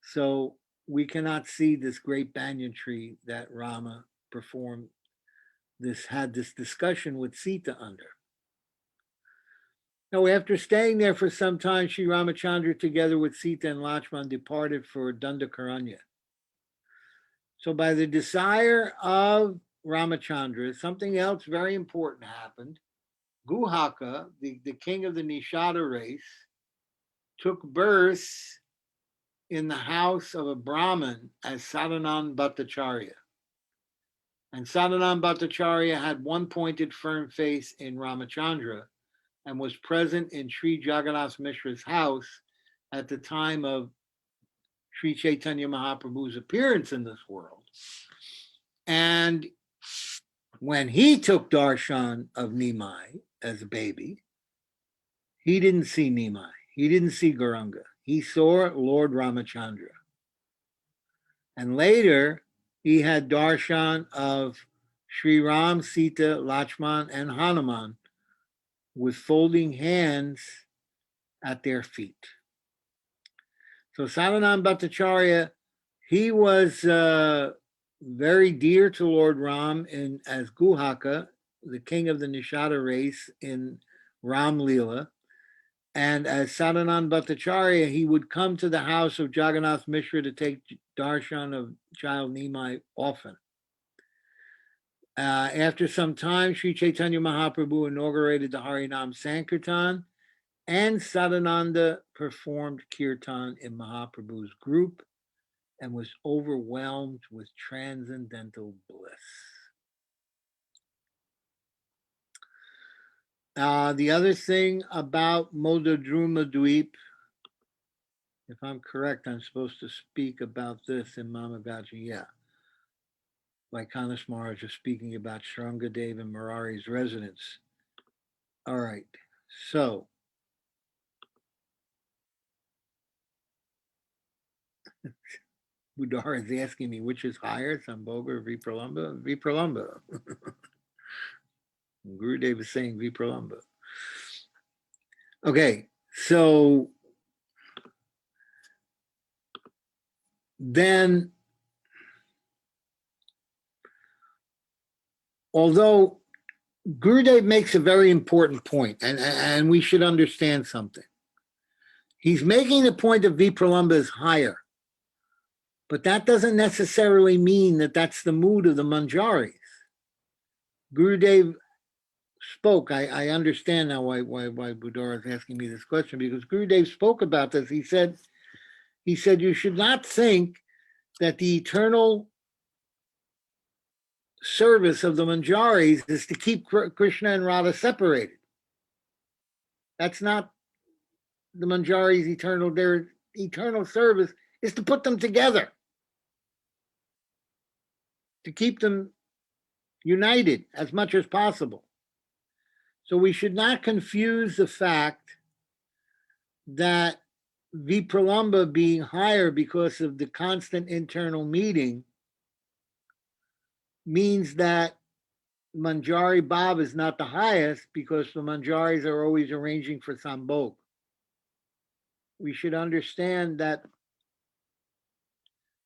So we cannot see this great banyan tree that Rama had this discussion with Sita under. Now, after staying there for some time, Sri Ramachandra, together with Sita and Lakshman, departed for Dandakaranya. So by the desire of Ramachandra, something else very important happened. Guhaka, the king of the Nishada race, took birth in the house of a Brahmin as Sadhanan Bhattacharya. And Sadhanan Bhattacharya had one pointed firm face in Ramachandra and was present in Sri Jagannath Mishra's house at the time of Sri Chaitanya Mahaprabhu's appearance in this world. And when he took darshan of Nimai as a baby, he didn't see Nimai. He didn't see Gauranga. He saw Lord Ramachandra. And later, he had darshan of Sri Ram, Sita, Lakshman, and Hanuman with folding hands at their feet. So Sadhanan Bhattacharya, he was very dear to Lord Ram as Guhaka, the king of the Nishada race in Ram Leela. And as Sadhanan Bhattacharya, he would come to the house of Jagannath Mishra to take darshan of child Nimai often. After some time, Sri Chaitanya Mahaprabhu inaugurated the Harinam Sankirtan, and Sadhananda performed kirtan in Mahaprabhu's group and was overwhelmed with transcendental bliss. The other thing about Modadruma Dweep, if I'm correct, I'm supposed to speak about this in Mama Gaji. Yeah. Lycanis Maharaj is speaking about Shrangadev and Murari's residence. All right, so Budar is asking me which is higher, Sambhoga or Vipralamba? Vipralamba. Gurudev is saying Vipralamba. Okay, so then, although Gurudev makes a very important point, and we should understand something. He's making the point that Vipralamba is higher, but that doesn't necessarily mean that that's the mood of the Manjaris. Gurudev spoke. I understand now why Budar is asking me this question, because Gurudev spoke about this. He said you should not think that the eternal service of the Manjaris is to keep Krishna and Radha separated. That's not the Manjaris' eternal. Their eternal service is to put them together, to keep them united as much as possible. So we should not confuse the fact that Vipralamba being higher because of the constant internal meeting means that Manjari Bhav is not the highest, because the Manjaris are always arranging for Sambhog. We should understand that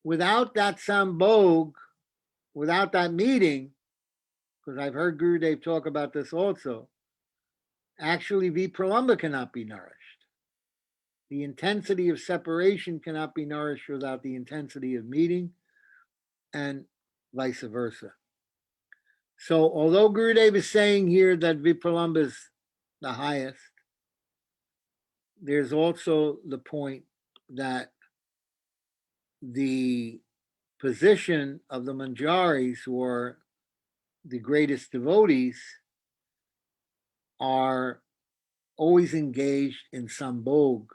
without that Sambhog, without that meeting, because I've heard Gurudev talk about this also, actually Vipralamba cannot be nourished. The intensity of separation cannot be nourished without the intensity of meeting, and vice versa. So although Gurudev is saying here that Vipralamba is the highest, there's also the point that the position of the Manjaris, who are the greatest devotees, are always engaged in Sambhog,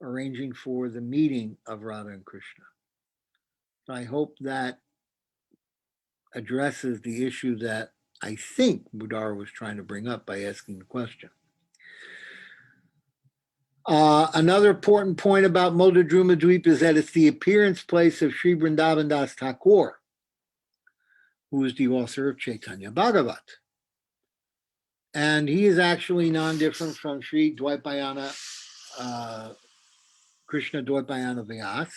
arranging for the meeting of Radha and Krishna. So I hope that addresses the issue that I think Budar was trying to bring up by asking the question. Another important point about Modadruma Dweep is that it's the appearance place of Sri Vrindavan Das Thakur, who is the author of Chaitanya Bhagavat. And he is actually non-different from Sri Dwaipayana, Krishna Dwaipayana Vyas.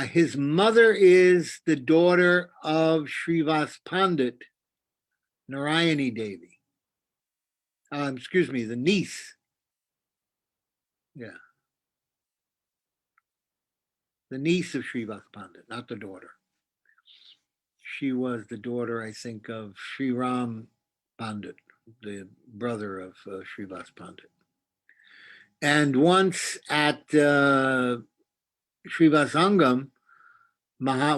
His mother is the daughter of Srivas Pandit, Narayani Devi. Excuse me, the niece. Yeah. The niece of Srivas Pandit, not the daughter. She was the daughter, I think, of Sri Ram Pandit, the brother of Srivas Pandit. And once at Srivas Angam,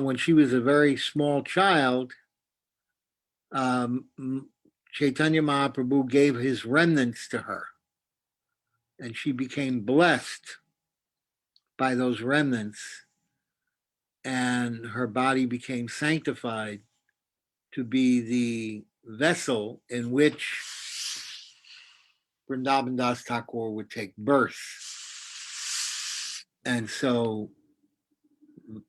when she was a very small child, Chaitanya Mahaprabhu gave his remnants to her, and she became blessed by those remnants, and her body became sanctified to be the vessel in which Vrindavan Das Thakur would take birth. And so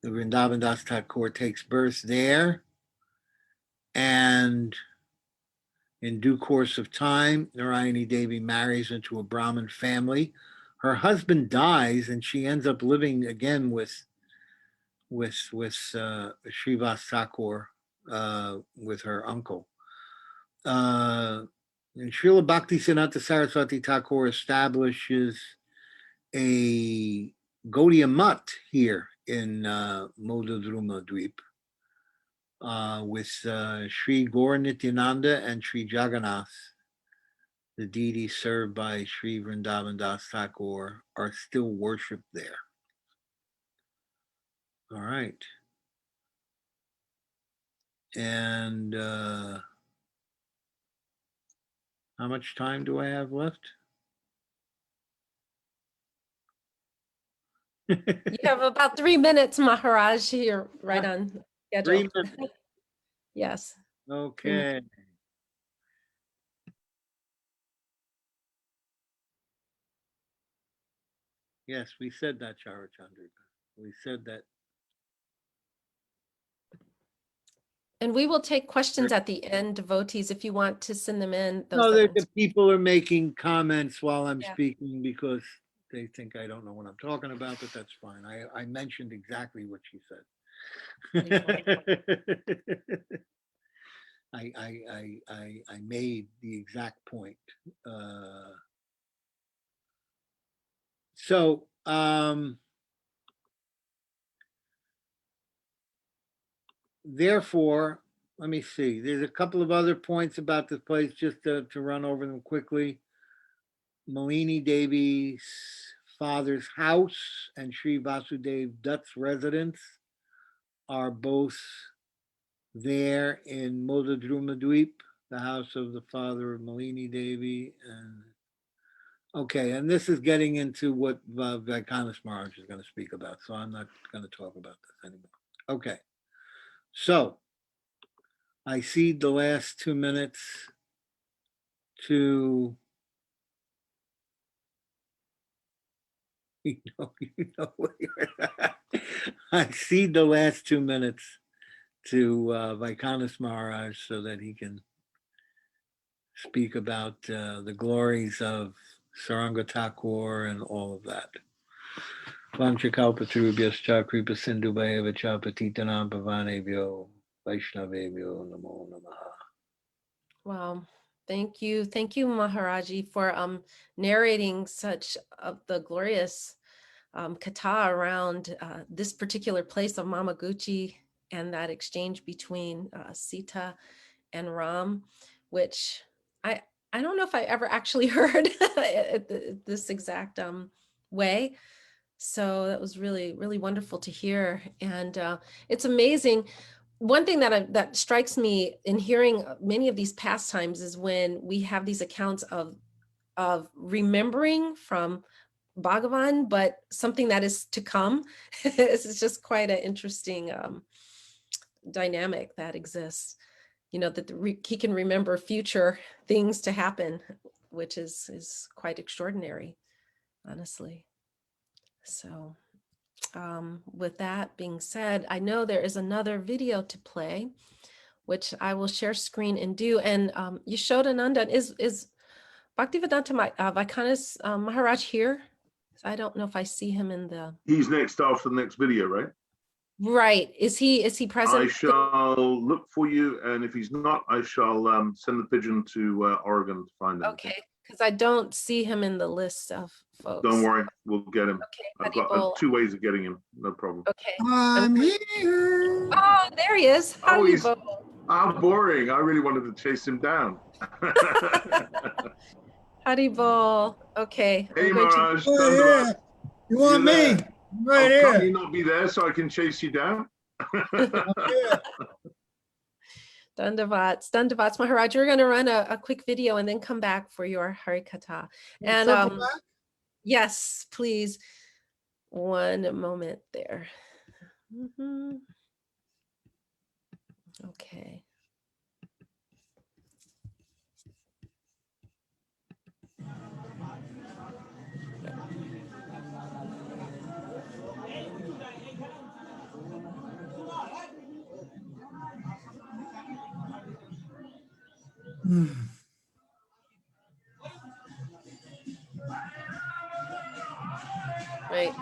the Vrindavan Das Thakur takes birth there, and in due course of time, Narayani Devi marries into a Brahmin family. Her husband dies, and she ends up living again with Srivas Thakur, with her uncle. And Srila Bhaktisiddhanta Saraswati Thakur establishes a Gaudiya Mutt here in Modadruma Dweep, with Sri Gaura Nityananda and Sri Jagannath. The deities served by Sri Vrindavan Das Thakur are still worshipped there. All right. And how much time do I have left? You have about 3 minutes, Maharaj. You're right on. schedule. 3 minutes. Yes. Okay. Yes, we said that, Charachandra. We said that. And we will take questions at the end, devotees, if you want to send them in. Those No, that the want people are making comments while I'm Yeah. speaking because they think I don't know what I'm talking about, but that's fine. I mentioned exactly what she said. I made the exact point. So, therefore, let me see. There's a couple of other points about this place just to run over them quickly. Malini Devi's father's house and Sri Vasudev Dutt's residence are both there in Modadrumadweep, the house of the father of Malini Devi. And okay, and this is getting into what Vaikanas Maharaj is going to speak about, so I'm not going to talk about this anymore. Okay, so I cede the last 2 minutes to I cede the last 2 minutes to Vaikanas Maharaj so that he can speak about the glories of Saranga Thakur and all of that. Vanchakalpatarubhyascha kripa sindhu bhayavacha patitanam pavanebhyo vaishnavebhyo namo namaha. Wow. Thank you. Thank you, Maharaji, for narrating such of the glorious katha around this particular place of Mamaguchi and that exchange between Sita and Ram, which I don't know if I ever actually heard this exact way. So that was really, really wonderful to hear. And it's amazing. One thing that strikes me in hearing many of these pastimes is when we have these accounts of remembering from Bhagavan, but something that is to come. It's just quite an interesting dynamic that exists. That he can remember future things to happen, which is quite extraordinary, honestly. So with that being said, I know there is another video to play, which I will share screen and do. And Yashodananda, is Bhaktivedanta Vaikanas Maharaj here? I don't know if I see him in the. He's next after the next video, right? Right. Is he present? I shall look for you, and if he's not, I shall send the pigeon to Oregon to find him. Okay, because I don't see him in the list of folks. Don't worry, we'll get him. Okay, I've got 2 ways of getting him. No problem. Okay. I'm here. Oh, there he is. Oh, he's Haribo. how boring. I really wanted to chase him down. Haribol. Okay. Hey, I'm going to. Maharaj. Oh, yeah. You want me? there? I'm right Can't here. you not be there so I can chase you down? Dandavats Maharaj. We're going to run a quick video and then come back for your Harikatha. And yes, please. One moment there. Okay. Right.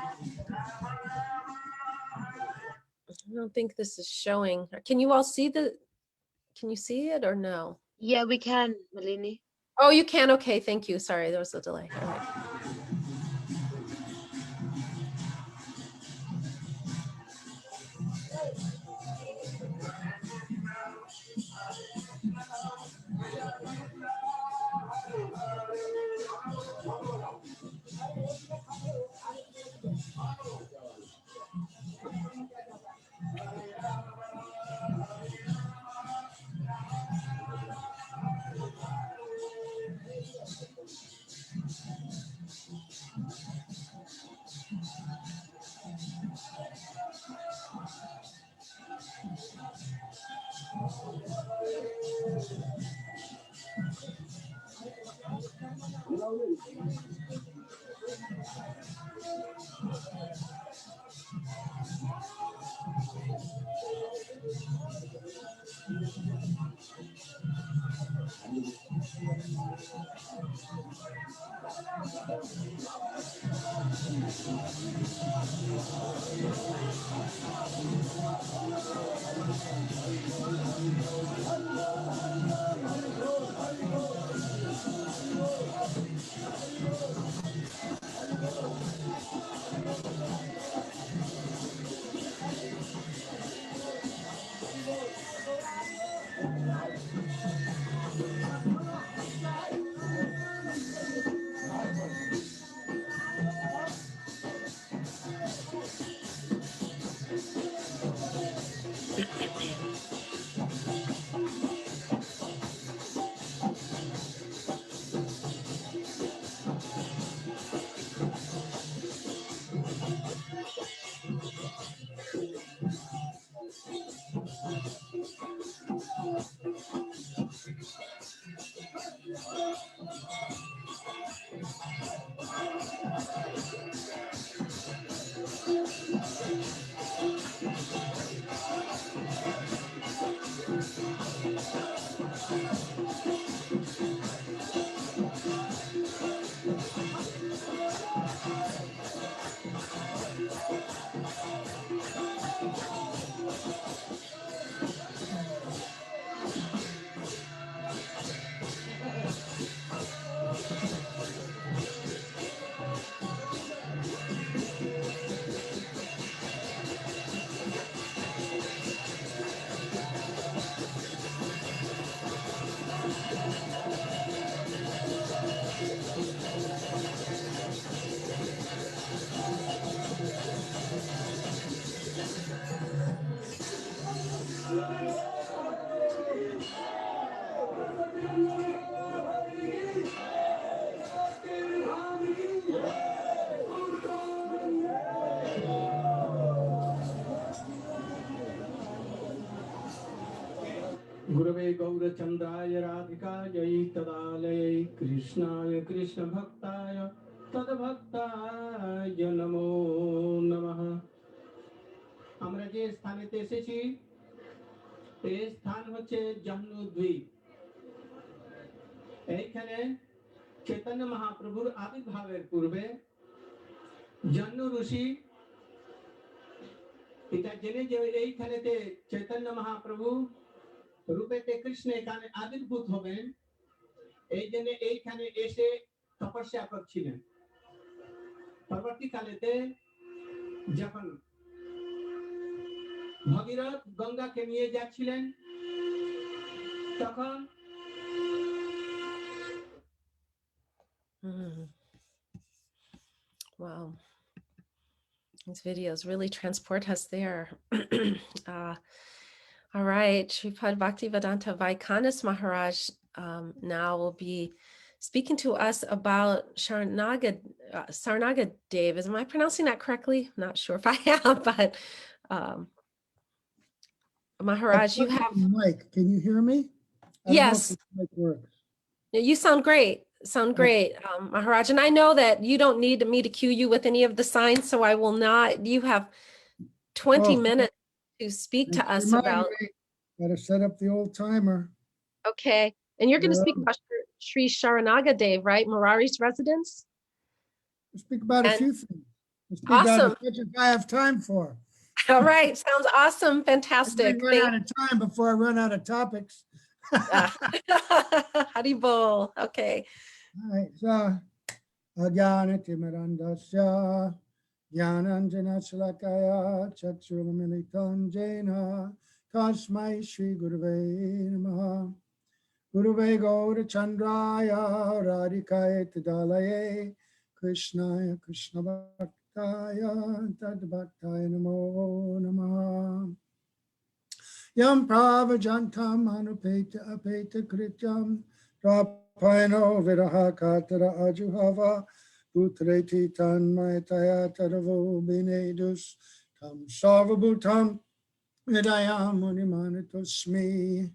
I don't think this is showing. Can you all see can you see it or no? Yeah, we can, Malini. Oh, you can. Okay. Thank you. Sorry, there was a delay. All right. गुरवे गौरचंद्राय राधिकायै तदालयै कृष्णाय कृष्ण भक्ताय तद्भक्ताय नमो नमः। আমরা যে স্থানেতে এসেছি এই স্থান হচ্ছে জাহ্নবীদ্বীপ। এইখানে চৈতন্য মহাপ্রভুর আবির্ভাবের পূর্বে জাহ্নু ঋষি এটা জেনে যে এইখানেতে চৈতন্য মহাপ্রভু রূপেতে কৃষ্ণ এখানে আবির্ভূত হবেন, এই জন্য এইখানে এসে তপস্যা করছিলেন। পরবর্তীকালেতে যখন ভগীরথ গঙ্গাকে নিয়ে যাচ্ছিলেন তখন Wow. These videos really transport us there. All right, Sripad Bhaktivedanta Vaikanis Maharaj now will be speaking to us about Sarnaga Dev. Am I pronouncing that correctly? I'm not sure if I am, but Maharaj, you have... Mike, can you hear me? I don't know Yes. if this mic works. You sound great. Sound great, Maharaj. And I know that you don't need me to cue you with any of the signs, so I will not. You have 20 minutes to speak to us about. Got to set up the old timer. Okay. And you're going to speak about Sri Sharanaga Dev, right? Murari's residence? We'll speak about a few things. We'll speak Awesome. about as much as I have time for. All right. Sounds awesome. Fantastic. I run out of time before I run out of topics. Haribol. Okay. All right. So, Ajnana Timirandasya Jnananjana Shalakaya Chakshurumilitam Jena Tasmai Shri Gurave Namaha. Gurave Gaura Chandraya Radhikaya Tadalaye Krishnaya Krishna Bhaktaya Tad Bhaktaya Namo Namaha. Yam Pravajantam Anupeta Apeta Krityam Rapayano Viraha Katara Ajuhava Putreti Tanmayataya Taravo Binedus Tam Sarvabhutam Vidayam Munimanitosmi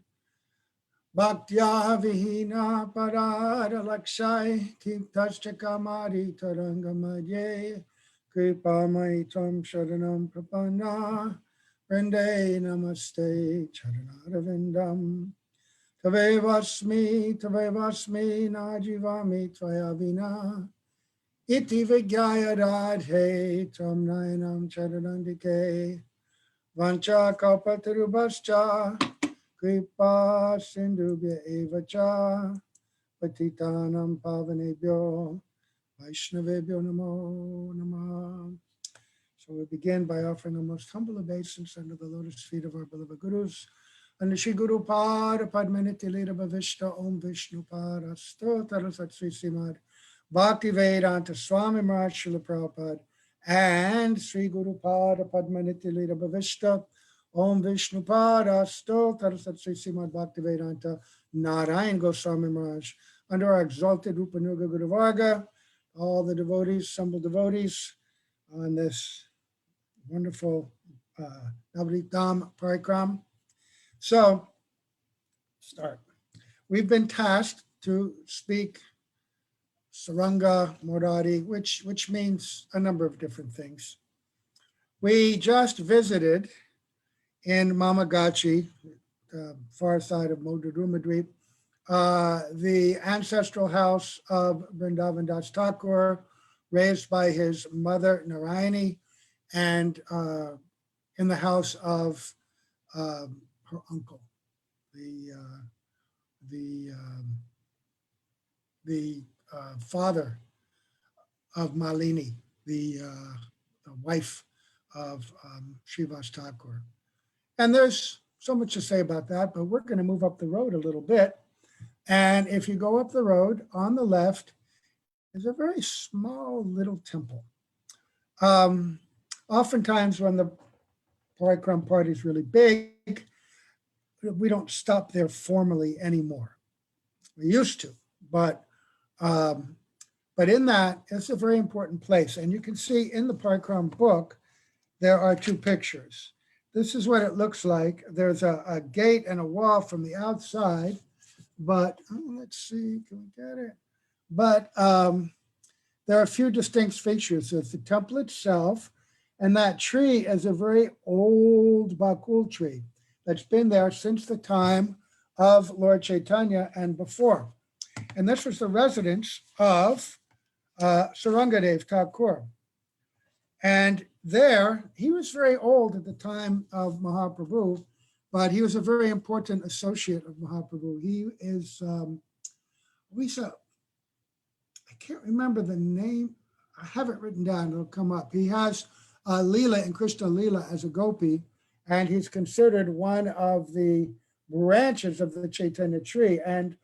Bhaktya Vihina Parada Lakshai Tiktaschakamari Tarangamadye Kripa Maitam Sharanam Prapana Vrinde Namaste Charanarvindam Tave vasmi Najivami Tvaya Vina iti vigyaya radhe tam nayanam charanandike vancha kalpatarubhascha kripa sindhubhya eva cha patitanam pavanebhyo vaishnavebhyo namo namah. So we begin by offering our most humble obeisance under the lotus feet of our beloved gurus. And Shri Guru Pada Padmaniti Leda Bhavishta Om Vishnu Pada Stotra Sat Sri Srimad Bhakti Vedanta Swami Maharaj Srila Prabhupada and Sri Guru Pada Padmaniti Leda Bhavishta Om Vishnu Pada Stotra Sat Sri Srimad Bhakti Vedanta Narayan Goswami Maharaj under our exalted Upanuga Guru Varga, all the devotees, assembled devotees on this wonderful Navadvip Parikram. So, start. We've been tasked to speak Saranga Moradi, which means a number of different things. We just visited in Mamagachi, far side of Madhurmadweep, the ancestral house of Vrindavan Das Thakur, raised by his mother Narayani, and in the house of her uncle, the father of Malini, the wife of Srivas Thakur. And there's so much to say about that, but we're going to move up the road a little bit. And if you go up the road, on the left is a very small little temple. Oftentimes when the Parikram party is really big, we don't stop there formally anymore. We used to, but in that, it's a very important place. And you can see in the Parikram book, there are two pictures. This is what it looks like. There's a gate and a wall from the outside, but let's see, can we get it? But there are a few distinct features. There's the temple itself, and that tree is a very old bakul tree that's been there since the time of Lord Chaitanya and before. And this was the residence of Sarangadev Thakur. And there, he was very old at the time of Mahaprabhu, but he was a very important associate of Mahaprabhu. He is, I can't remember the name. I have it written down, it'll come up. He has Leela and Krishna Leela as a gopi, and he's considered one of the branches of the Chaitanya tree. And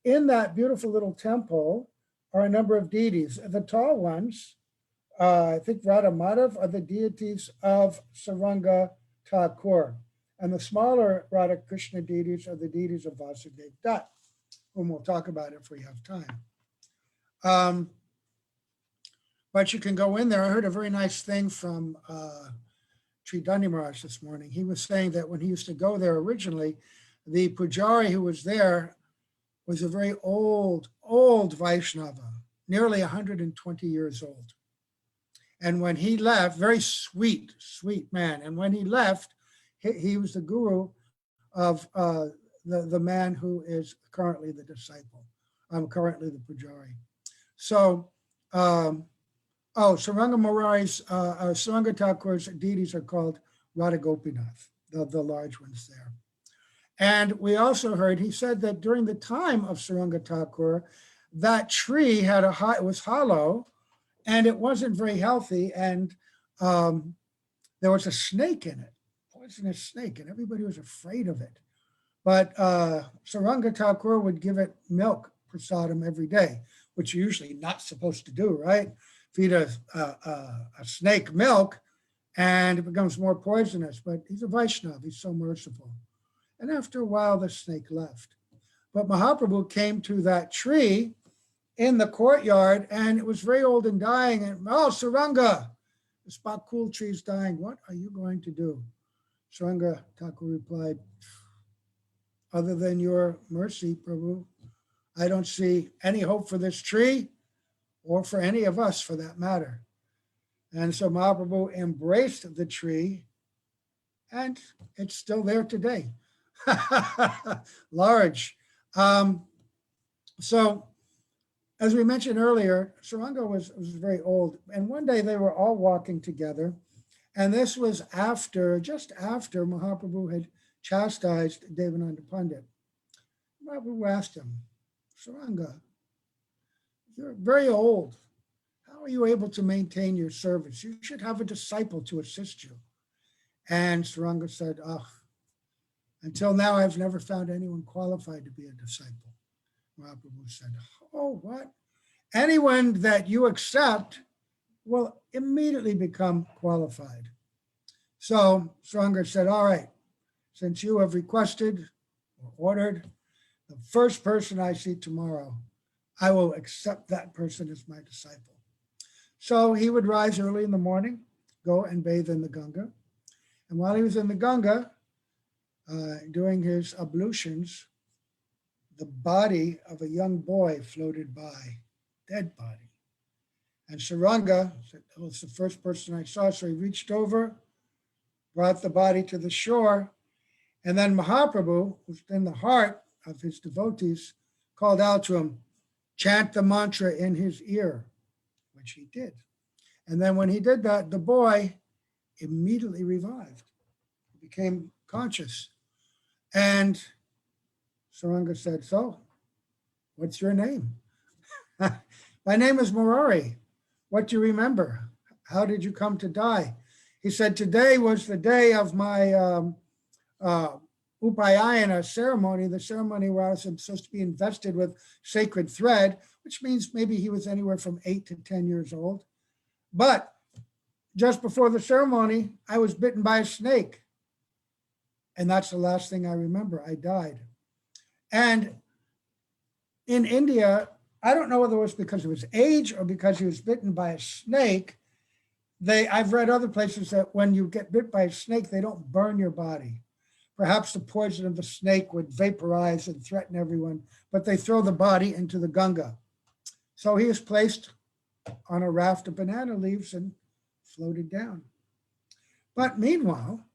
in that beautiful little temple are a number of deities. The tall ones, I think Radha Madhav, are the deities of Saranga Thakur. And the smaller Radha Krishna deities are the deities of Vasudev Dutt, whom we'll talk about if we have time. But you can go in there. I heard a very nice thing from Tridani Maharaj this morning. He was saying that when he used to go there originally, the pujari who was there was a very old Vaishnava, nearly 120 years old. And when he left, very sweet man. And when he left, he was the guru of the man who is currently the disciple. I'm currently the pujari. So, Saranga Thakur's deities are called Radha Gopinath, the large ones there. And we also heard, he said that during the time of Saranga Thakur, that tree was hollow and it wasn't very healthy. And there was a snake in it, poisonous snake, and everybody was afraid of it. But Saranga Thakur would give it milk, prasadam, every day, which you're usually not supposed to do, right? Feed a snake milk and it becomes more poisonous, but he's a Vaishnava, he's so merciful. And after a while, the snake left. But Mahaprabhu came to that tree in the courtyard and it was very old and dying. And, Saranga, this bakul tree is dying. What are you going to do? Saranga Thakur replied, other than your mercy, Prabhu, I don't see any hope for this tree or for any of us for that matter. And so Mahaprabhu embraced the tree and it's still there today. Large. So as we mentioned earlier, Saranga was very old. And one day they were all walking together. And this was just after Mahaprabhu had chastised Devananda Pandit. Mahaprabhu asked him, Saranga, you're very old. How are you able to maintain your service? You should have a disciple to assist you. And Saranga said, oh, until now, I've never found anyone qualified to be a disciple. Mahaprabhu said, oh, what? Anyone that you accept will immediately become qualified. So Saranga said, all right, since you have requested or ordered, the first person I see tomorrow, I will accept that person as my disciple. So he would rise early in the morning, go and bathe in the Ganga. And while he was in the Ganga, doing his ablutions, the body of a young boy floated by, dead body. And Saranga said, oh, it's the first person I saw. So he reached over, brought the body to the shore. And then Mahaprabhu, who's in the heart of his devotees, called out to him, chant the mantra in his ear, which he did. And then when he did that, the boy immediately revived, he became conscious. And Saranga said, so, what's your name? My name is Murari. What do you remember? How did you come to die? He said, today was the day of my Upayayana ceremony, the ceremony where I was supposed to be invested with sacred thread, which means maybe he was anywhere from 8 to 10 years old. But just before the ceremony, I was bitten by a snake. And that's the last thing I remember. I died. And in India, I don't know whether it was because of his age or because he was bitten by a snake. I've read other places that when you get bit by a snake, they don't burn your body. Perhaps the poison of the snake would vaporize and threaten everyone, but they throw the body into the Ganga. So he is placed on a raft of banana leaves and floated down. But meanwhile,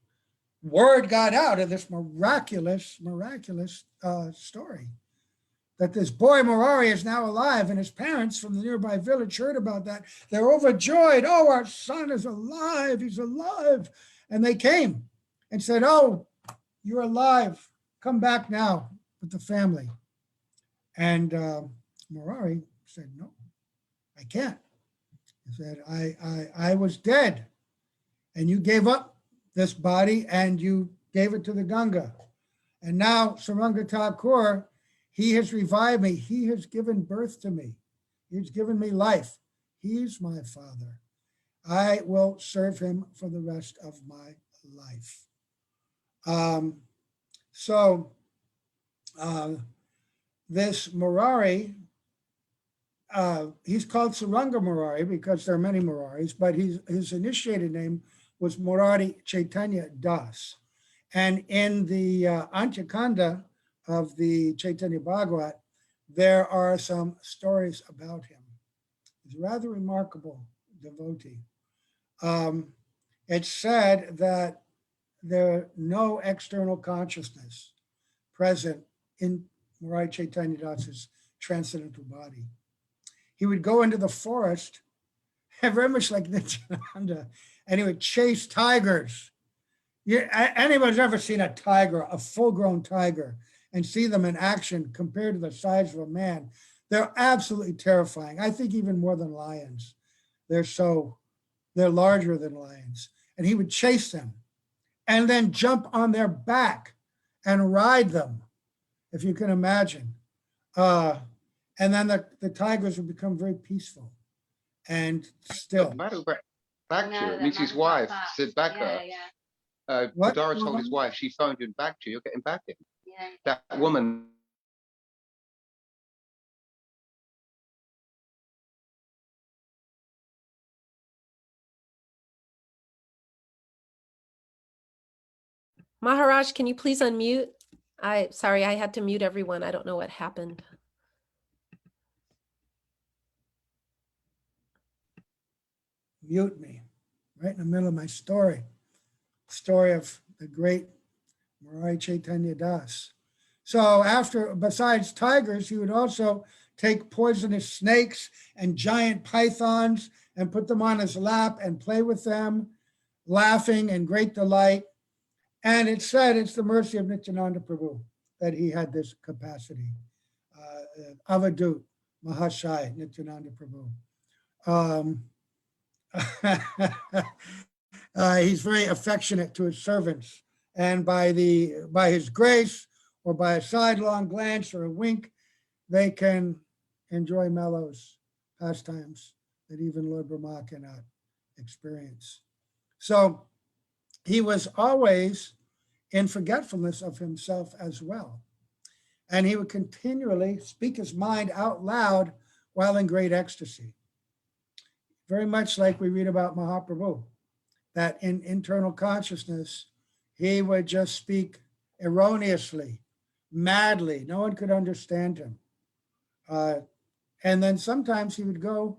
word got out of this miraculous story that this boy Murari is now alive, and his parents from the nearby village heard about that. They're overjoyed. Oh, our son is alive. He's alive. And they came and said, oh, you're alive. Come back now with the family. And Murari said, no, I can't. He said, I was dead, and you gave up this body and you gave it to the Ganga. And now Saranga Thakur, he has revived me. He has given birth to me. He's given me life. He's my father. I will serve him for the rest of my life. This Murari, he's called Saranga Murari because there are many Muraris, but his initiated name was Murari Chaitanya Das. And in the Antyakanda of the Chaitanya Bhagavat, there are some stories about him. He's a rather remarkable devotee. It's said that there no external consciousness present in Murari Chaitanya Das's transcendental body. He would go into the forest, very much like Nityananda, and he would chase tigers. Anybody's ever seen a tiger, a full-grown tiger, and see them in action compared to the size of a man? They're absolutely terrifying. I think even more than lions. They're larger than lions. And he would chase them and then jump on their back and ride them, if you can imagine. And then the tigers would become very peaceful and still. Back means his wife said back her. What? Padara told his wife, she phoned him back to you, you're getting back in. That woman. Maharaj, can you please unmute? Sorry, I had to mute everyone. I don't know what happened. Mute me right in the middle of my story of the great Murari Chaitanya Das. So besides tigers, he would also take poisonous snakes and giant pythons and put them on his lap and play with them, laughing in great delight. And it's said it's the mercy of Nityananda Prabhu that he had this capacity. Avadut Mahashai Nityananda Prabhu. He's very affectionate to his servants, and by his grace or by a sidelong glance or a wink, they can enjoy Mello's pastimes that even Lord Brahma cannot experience. So he was always in forgetfulness of himself as well. And he would continually speak his mind out loud while in great ecstasy. Very much like we read about Mahaprabhu, that in internal consciousness, he would just speak erroneously, madly. No one could understand him. And then sometimes he would go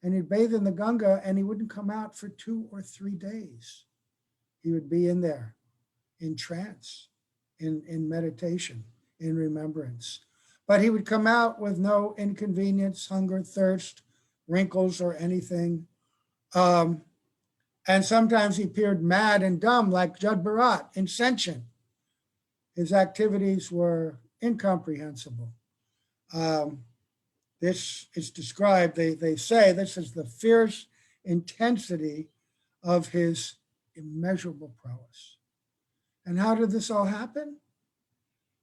and he'd bathe in the Ganga and he wouldn't come out for 2 or 3 days. He would be in there in trance, in meditation, in remembrance. But he would come out with no inconvenience, hunger, thirst, wrinkles, or anything. And sometimes he appeared mad and dumb like Jud Bharat, insentient. His activities were incomprehensible. This is described, they say, this is the fierce intensity of his immeasurable prowess. And how did this all happen?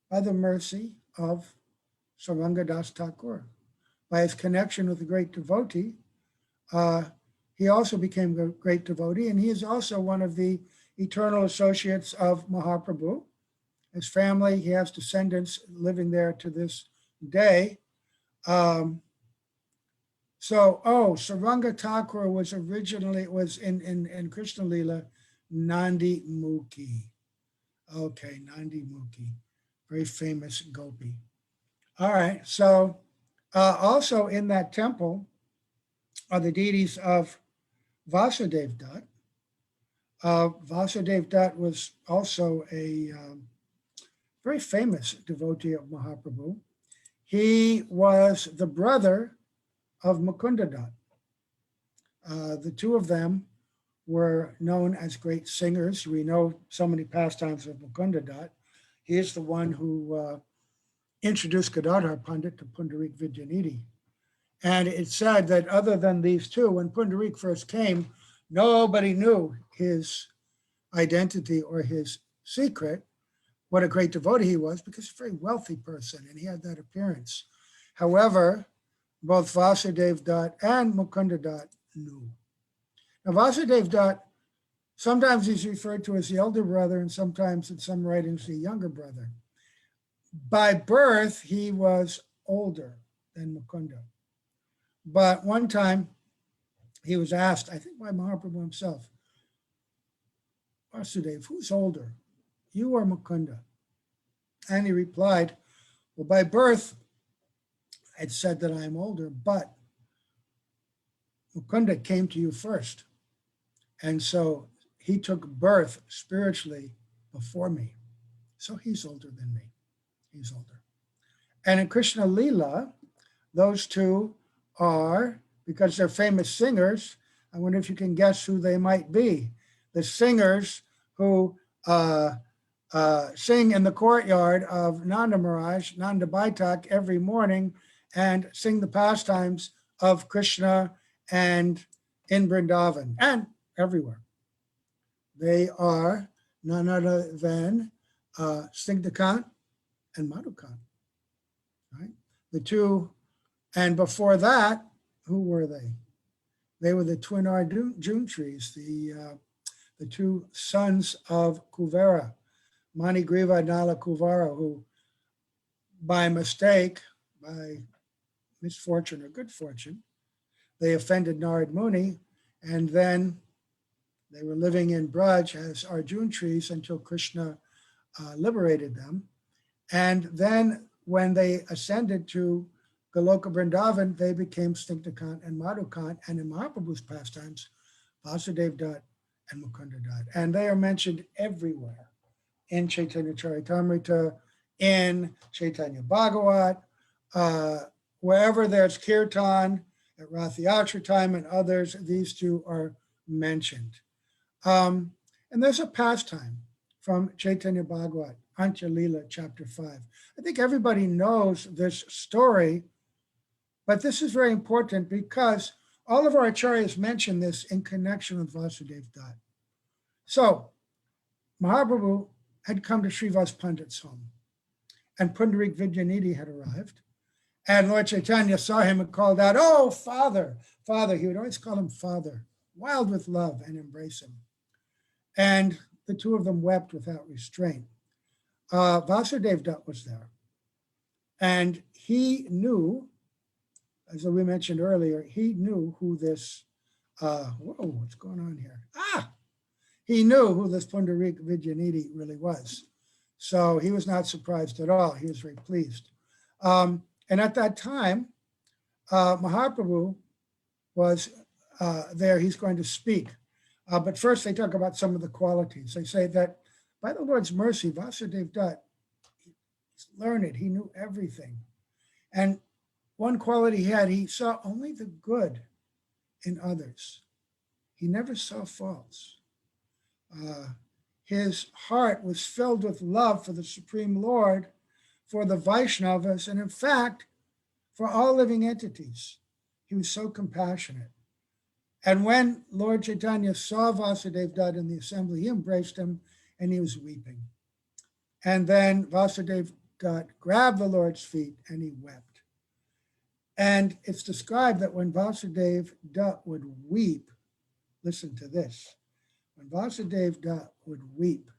By the mercy of Saranga Das Thakur. By his connection with the great devotee, he also became a great devotee, and he is also one of the eternal associates of Mahaprabhu. His family, he has descendants living there to this day. Saranga Thakur was originally, in Krishna Lila, Nandi Mukhi. Okay, Nandi Mukhi, very famous gopi. All right, so also in that temple are the deities of Vasudev Dutt. Vasudev Dutt was also a very famous devotee of Mahaprabhu. He was the brother of Mukunda Dutt. The two of them were known as great singers. We know so many pastimes of Mukunda Dutt. He is the one who introduced Gadadhar Pandit to Pundarik Vidyanidhi. And it's said that other than these two, when Pundarik first came, nobody knew his identity or his secret, what a great devotee he was, because he's a very wealthy person and he had that appearance. However, both Vasudev Dutt and Mukunda Dutt knew. Now, Vasudev Dutt, sometimes he's referred to as the elder brother, and sometimes in some writings, the younger brother. By birth, he was older than Mukunda. But one time, he was asked, I think by Mahaprabhu himself, Vasudev, who's older, you or Mukunda? And he replied, well, by birth, I'd said that I'm older, but Mukunda came to you first. And so he took birth spiritually before me. So he's older than me. He's older. And in Krishna Lila, those two are, because they're famous singers, I wonder if you can guess who they might be. The singers who sing in the courtyard of Nanda Maharaj, Nanda Baitak, every morning and sing the pastimes of Krishna and in Vrindavan and everywhere. They are none other than Snigdhakant and Madhukant, right? The two, and before that, who were they? They were the twin Arjun trees, the two sons of Kuvera, Manigriva and Nala Kuvara, who by mistake, by misfortune or good fortune, they offended Narad Muni, and then they were living in Braj as Arjun trees until Krishna liberated them. And then when they ascended to Goloka Vrindavan, they became Snigdhakant and Madhukant, and in Mahaprabhu's pastimes, Vasudev Dutt and Mukunda Dutt. And they are mentioned everywhere in Chaitanya Charitamrita, in Chaitanya Bhagavat, wherever there's kirtan, at Rath Yatra time and others, these two are mentioned. And there's a pastime from Chaitanya Bhagavat, Antya Leela, chapter 5. I think everybody knows this story, but this is very important because all of our acharyas mention this in connection with Vasudev Dutt. So Mahaprabhu had come to Srivas Pandit's home, and Pundarik Vidyanidhi had arrived. And Lord Chaitanya saw him and called out, "Oh, Father, Father." He would always call him Father, wild with love, and embrace him. And the two of them wept without restraint. Vasudev Dutt was there. And he knew, as we mentioned earlier, he knew who this, whoa, what's going on here? He knew who this Pundarik Vidyanidhi really was. So he was not surprised at all. He was very pleased. And at that time, Mahaprabhu was there. He's going to speak. But first they talk about some of the qualities. They say that by the Lord's mercy, Vasudev Dutt, he's learned, he knew everything. And one quality he had, he saw only the good in others. He never saw faults. His heart was filled with love for the Supreme Lord, for the Vaishnavas, and in fact, for all living entities. He was so compassionate. And when Lord Chaitanya saw Vasudev Dutt in the assembly, he embraced him and he was weeping. And then Vasudev Dutt grabbed the Lord's feet and he wept. And it's described that when Vasudev Dutt would weep, listen to this, when Vasudev Dutt would weep,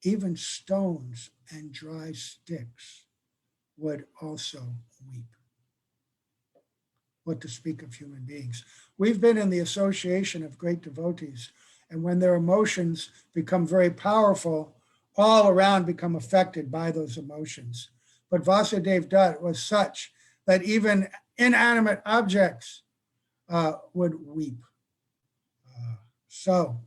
even stones and dry sticks would also weep. What to speak of human beings. We've been in the association of great devotees, and when their emotions become very powerful, all around become affected by those emotions. But Vasudev Dutt was such that even inanimate objects would weep. So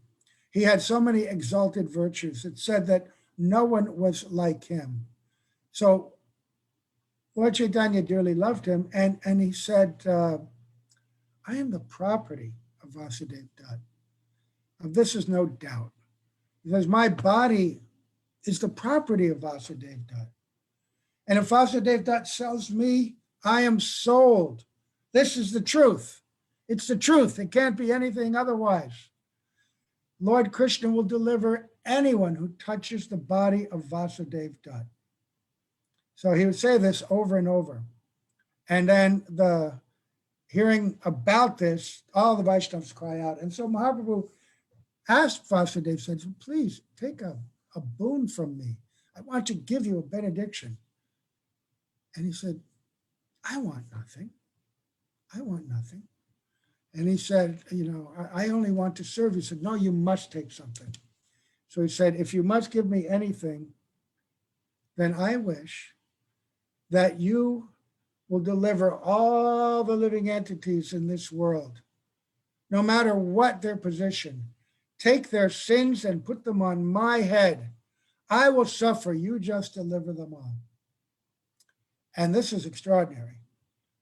he had so many exalted virtues. It said that no one was like him. So Lord Chaitanya dearly loved him, and he said, I am the property of Vasudev Dutt. Of this is no doubt. He says, my body is the property of Vasudev Dutt. And if Vasudev Dutt sells me, I am sold. This is the truth. It's the truth. It can't be anything otherwise. Lord Krishna will deliver anyone who touches the body of Vasudev Dutt. So he would say this over and over. And then hearing about this, all the Vaishnavas cry out. And so Mahaprabhu asked Vasudev, said, please take a boon from me. I want to give you a benediction. And he said, I want nothing. I want nothing. And he said, I only want to serve you. He said, no, you must take something. So he said, if you must give me anything, then I wish that you will deliver all the living entities in this world, no matter what their position. Take their sins and put them on my head. I will suffer. You just deliver them all. And this is extraordinary.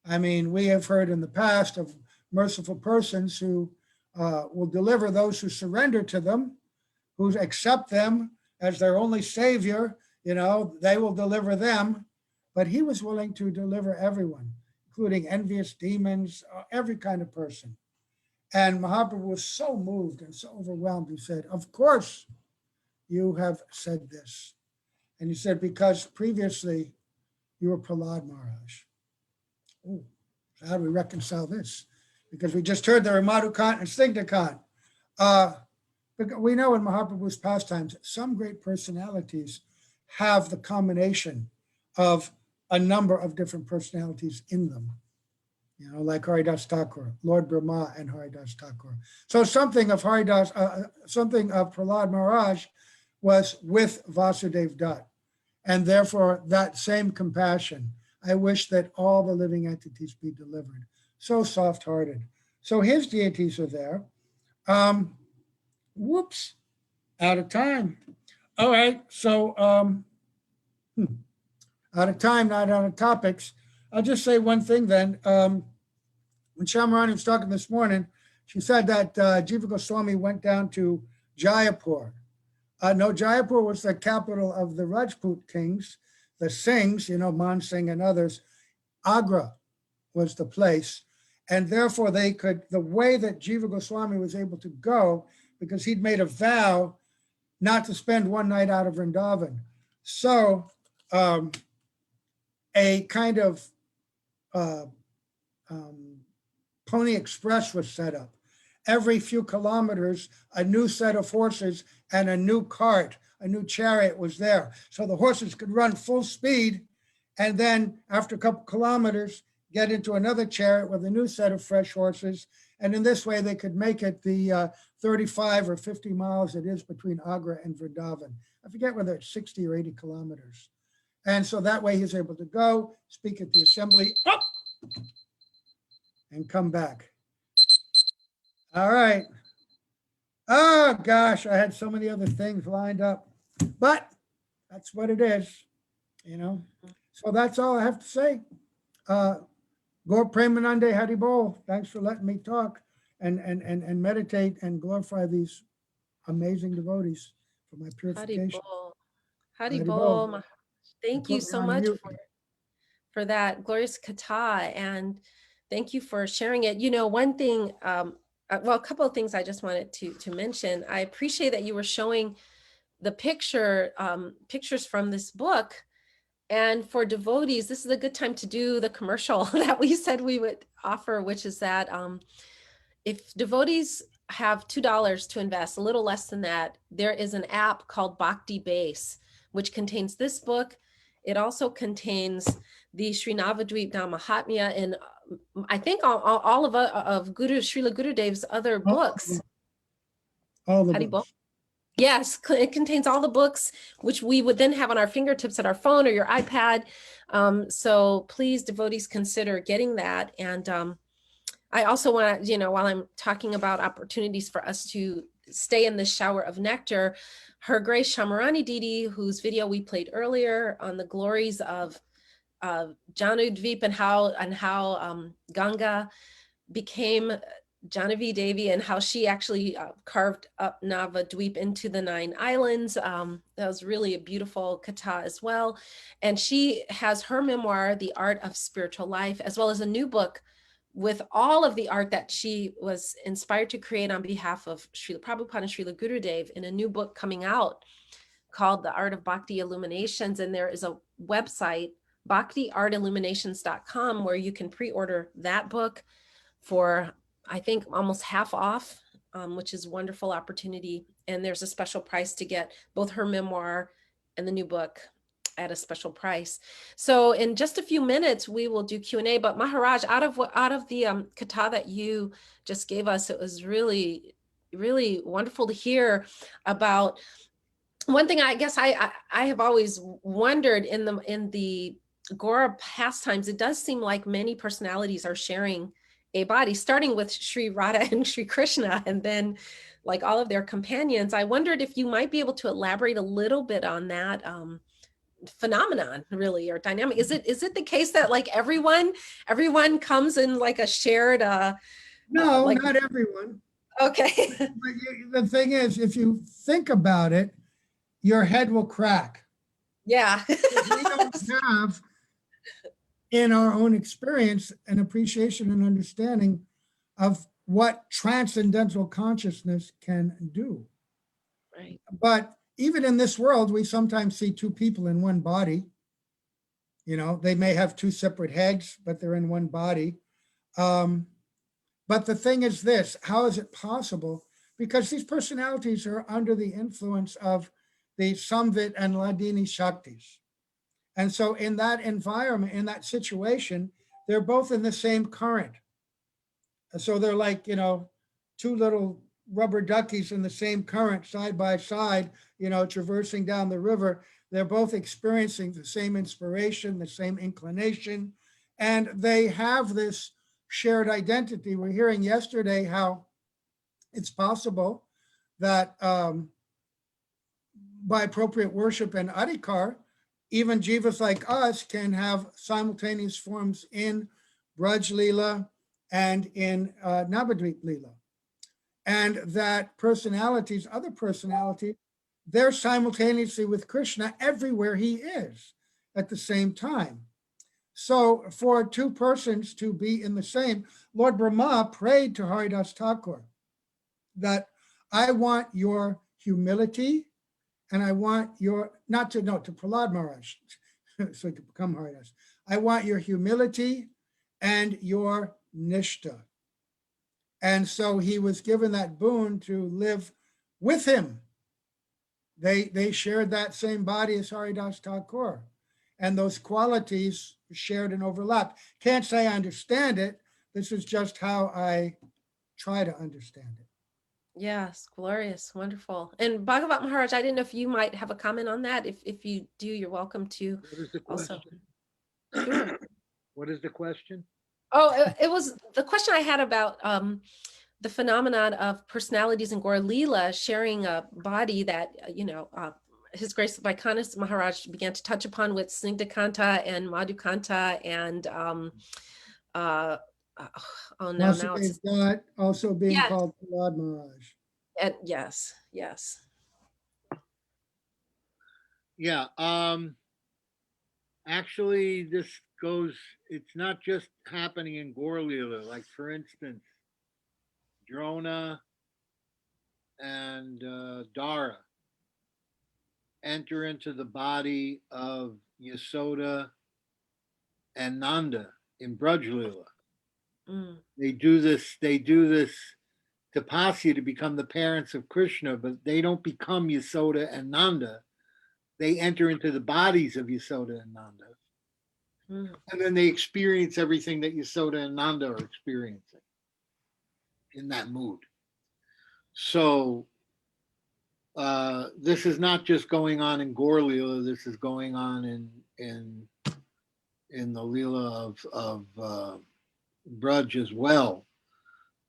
I mean, we have heard in the past of merciful persons who will deliver those who surrender to them, who accept them as their only savior. They will deliver them. But he was willing to deliver everyone, including envious demons, every kind of person. And Mahaprabhu was so moved and so overwhelmed. He said, of course you have said this. And he said, because previously you were Prahlad Maharaj. Oh, so how do we reconcile this? Because we just heard there were Madhukant and Snigdhakant. We know in Mahaprabhu's pastimes, some great personalities have the combination of a number of different personalities in them, like Haridas Thakur, Lord Brahma and Haridas Thakur. So something of Prahlad Maharaj was with Vasudev Dutt, and therefore that same compassion. I wish that all the living entities be delivered. So soft-hearted. So his deities are there. Whoops, out of time. All right, so out of time, not out of topics. I'll just say one thing then. When Shamarani was talking this morning, she said that Jiva Goswami went down to Jaipur. No, Jaipur was the capital of the Rajput kings, the Singhs, Man Singh and others. Agra was the place. And therefore the way that Jiva Goswami was able to go, because he'd made a vow not to spend one night out of Vrindavan. So a kind of Pony Express was set up. Every few kilometers, a new set of horses and a new cart, a new chariot was there. So the horses could run full speed. And then after a couple kilometers, get into another chariot with a new set of fresh horses. And in this way, they could make it the 35 or 50 miles it is between Agra and Vrindavan. I forget whether it's 60 or 80 kilometers. And so that way he's able to go, speak at the assembly, and come back. All right. Oh gosh, I had so many other things lined up, but that's what it is, So that's all I have to say. Gaur Premanande Hari Bol. Thanks for letting me talk and meditate and glorify these amazing devotees for my purification. Hari Hari Bol. Bol. Maharaj. Thank Put you me so on much mute. for that glorious katha, and thank you for sharing it. One thing, a couple of things I just wanted to mention. I appreciate that you were showing the pictures from this book. And for devotees, this is a good time to do the commercial that we said we would offer, which is that if devotees have $2 to invest, a little less than that, there is an app called Bhakti Base, which contains this book. It also contains the Sri Navadvip Mahatmya and I think all of Srila Gurudev's other books. All the Haribol. books. Yes, it contains all the books, which we would then have on our fingertips at our phone or your iPad. So please, devotees, consider getting that. And I also want to, while I'm talking about opportunities for us to stay in the shower of nectar, Her Grace Shamarani Didi, whose video we played earlier on the glories of Janudvip and how Ganga became Janavi Devi and how she actually carved up Navadvip into the 9 islands. That was really a beautiful katha as well. And she has her memoir, The Art of Spiritual Life, as well as a new book with all of the art that she was inspired to create on behalf of Srila Prabhupada and Srila Gurudev in a new book coming out called The Art of Bhakti Illuminations. And there is a website, bhaktiartilluminations.com, where you can pre-order that book for, I think, almost half off, which is a wonderful opportunity. And there's a special price to get both her memoir and the new book at a special price. So in just a few minutes, we will do Q&A. But Maharaj, out of the katha that you just gave us, it was really, really wonderful to hear about. One thing I guess I have always wondered in the Gora pastimes, it does seem like many personalities are sharing a body, starting with Sri Radha and Sri Krishna, and then like all of their companions. I wondered if you might be able to elaborate a little bit on that phenomenon, really, or dynamic. Is it the case that like everyone comes in like a shared No, like, not everyone. okay. But the thing is, if you think about it, your head will crack. Yeah. We don't have in our own experience an appreciation and understanding of what transcendental consciousness can do. Right. But even in this world, we sometimes see 2 people in one body. They may have 2 separate heads, but they're in one body. But the thing is this, how is it possible? Because these personalities are under the influence of the Samvit and Ladini Shaktis. And so in that environment, in that situation, they're both in the same current. So they're like, 2 little rubber duckies in the same current side by side, traversing down the river. They're both experiencing the same inspiration, the same inclination, and they have this shared identity. We're hearing yesterday how it's possible that by appropriate worship and adhikar, even jivas like us can have simultaneous forms in Braj Leela and in Navadvip Leela. And that personalities, other personalities, they're simultaneously with Krishna everywhere he is at the same time. So for two persons to be in the same, Lord Brahma prayed to Haridas Thakur that I want your humility and I want your, to Prahlad Maharaj, so to become Haridas. I want your humility and your nishta. And so he was given that boon to live with him. They shared that same body as Haridas Thakur. And those qualities shared and overlapped. Can't say I understand it. This is just how I try to understand it. Yes, glorious, wonderful. And Bhagavat Maharaj, I didn't know if you might have a comment on that. If you do, you're welcome to What is the also. question? Sure. What is the question? Oh, it was the question I had about the phenomenon of personalities in Gaur Leela sharing a body that, His Grace Vaikanas Maharaj began to touch upon with Snigdha and Madhukanta and now it's Vasudev Dutt also being yes, called Prahlad Maharaj. and yes. Yeah. Actually, this goes, it's not just happening in Gaur Leela. Like, for instance, Drona and Dara enter into the body of Yasoda and Nanda in Braj Leela. Mm. They do this tapasya to become the parents of Krishna, but they don't become Yasoda and Nanda. They enter into the bodies of Yasoda and Nanda. Mm. And then they experience everything that Yasoda and Nanda are experiencing in that mood. So this is not just going on in Gaur Leela. This is going on in the Leela of Braj as well.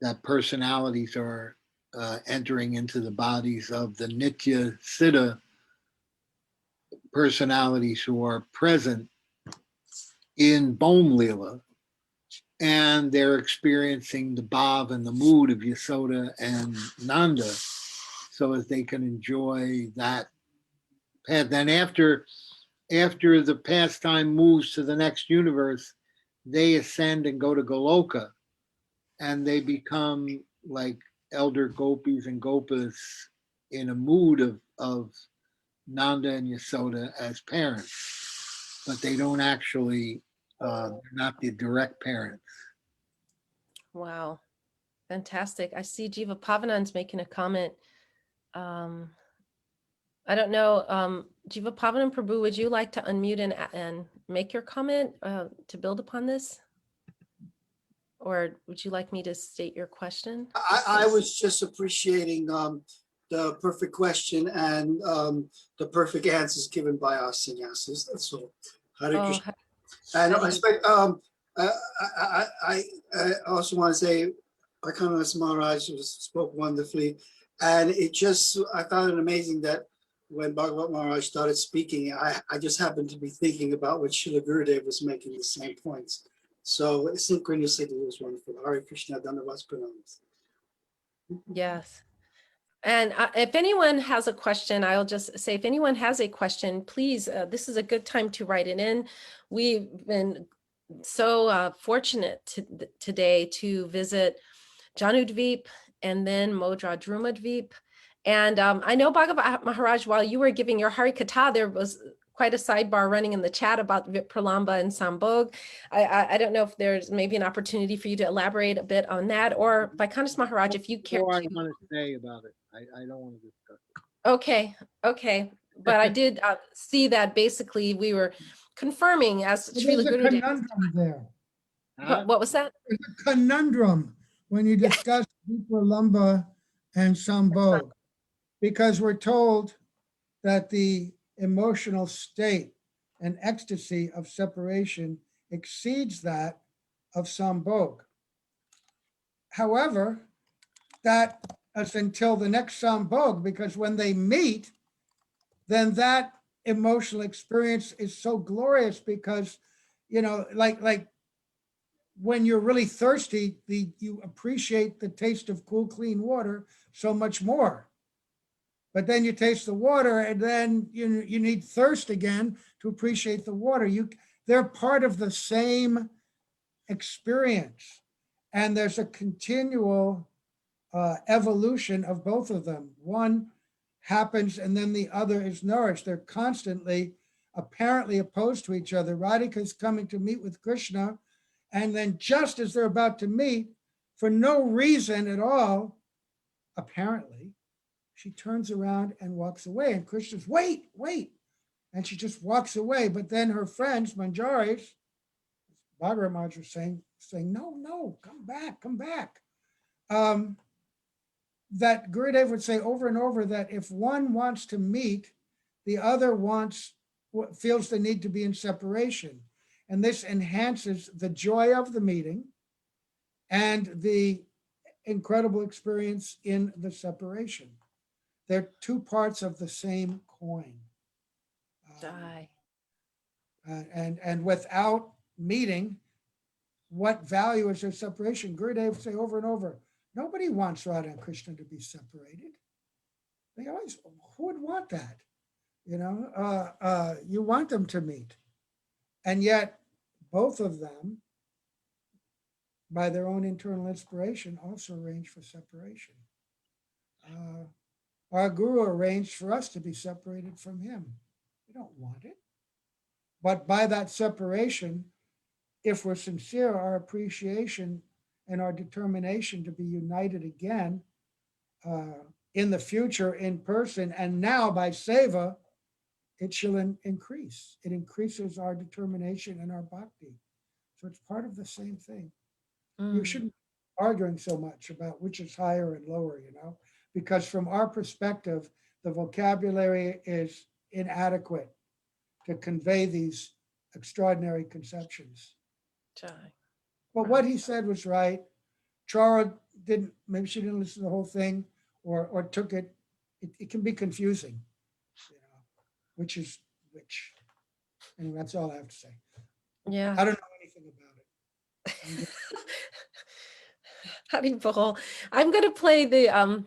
That personalities are entering into the bodies of the Nitya Siddha personalities who are present in Bom Leela, and they're experiencing the bhav and the mood of Yasoda and Nanda, so as they can enjoy that path. Then after the pastime moves to the next universe, they ascend and go to Goloka, and they become like elder gopis and gopas in a mood of Nanda and Yasoda as parents, but they don't actually, they're not the direct parents. Wow, fantastic. I see Jiva Pavanan's making a comment. I don't know, Jiva Pavan Prabhu, would you like to unmute and make your comment to build upon this? Or would you like me to state your question? I was just appreciating the perfect question and the perfect answers given by our sannyasis. That's all. Hare Oh, Krishna. And I also want to say, Vaikanas Maharaj spoke wonderfully. And I found it amazing that when Bhagavat Maharaj started speaking, I just happened to be thinking about what Srila Gurudev was making the same points. So synchronicity was wonderful. Hare Krishna, Dandavas Pranams. yes. And if anyone has a question, I'll just say, if anyone has a question, please, this is a good time to write it in. We've been so fortunate today to visit Janudvip and then Modra Drumadvip. And I know Bhagavat Maharaj, while you were giving your Hari Katha, there was quite a sidebar running in the chat about Vipralamba and Sambhog. I don't know if there's maybe an opportunity for you to elaborate a bit on that, or Vaikanas Maharaj, if you care What to. I want to say about it, I don't want to discuss it. Okay. But I did see that basically we were confirming as There's Srila a Gurudev. conundrum there. What was that? There's a conundrum when you discuss Vipralamba and Sambhog, because we're told that the emotional state and ecstasy of separation exceeds that of Sambhog. However, that is until the next Sambhog, because when they meet, then that emotional experience is so glorious because, like when you're really thirsty, you appreciate the taste of cool, clean water so much more. But then you taste the water, and then you need thirst again to appreciate the water. They're part of the same experience, and there's a continual evolution of both of them. One happens, and then the other is nourished. They're constantly, apparently opposed to each other. Radhika is coming to meet with Krishna, and then just as they're about to meet, for no reason at all, apparently, she turns around and walks away. And Krishna's, wait, wait. And she just walks away. But then her friends, Manjaris, Bhagavad Maharaj was saying, no, come back, come back. That Gurudev would say over and over that if one wants to meet, the other feels the need to be in separation. And this enhances the joy of the meeting and the incredible experience in the separation. They're two parts of the same coin. And without meeting, what value is there separation? Gurudev say over and over, nobody wants Radha and Krishna to be separated. They always, who would want that? You want them to meet. And yet both of them, by their own internal inspiration, also arrange for separation. Our Guru arranged for us to be separated from him. We don't want it. But by that separation, if we're sincere, our appreciation and our determination to be united again in the future in person and now by seva, it shall increase. It increases our determination and our bhakti. So it's part of the same thing. You shouldn't be arguing so much about which is higher and lower, because from our perspective, the vocabulary is inadequate to convey these extraordinary conceptions. But what he said was right. Chara maybe she didn't listen to the whole thing or took it. It can be confusing, which is which. And that's all I have to say. Yeah. I don't know anything about it. Haribol. I'm going to play the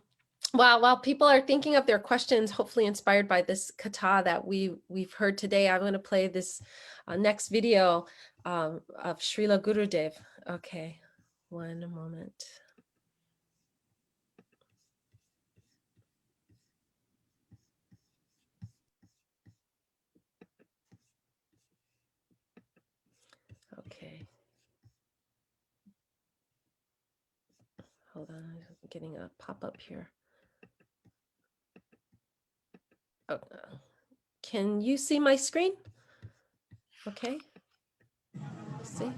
while people are thinking of their questions, hopefully inspired by this katha that we've heard today. I'm going to play this next video of Srila Gurudev. Okay, one moment. Okay. Hold on, I'm getting a pop-up here. Oh, can you see my screen? Okay. See?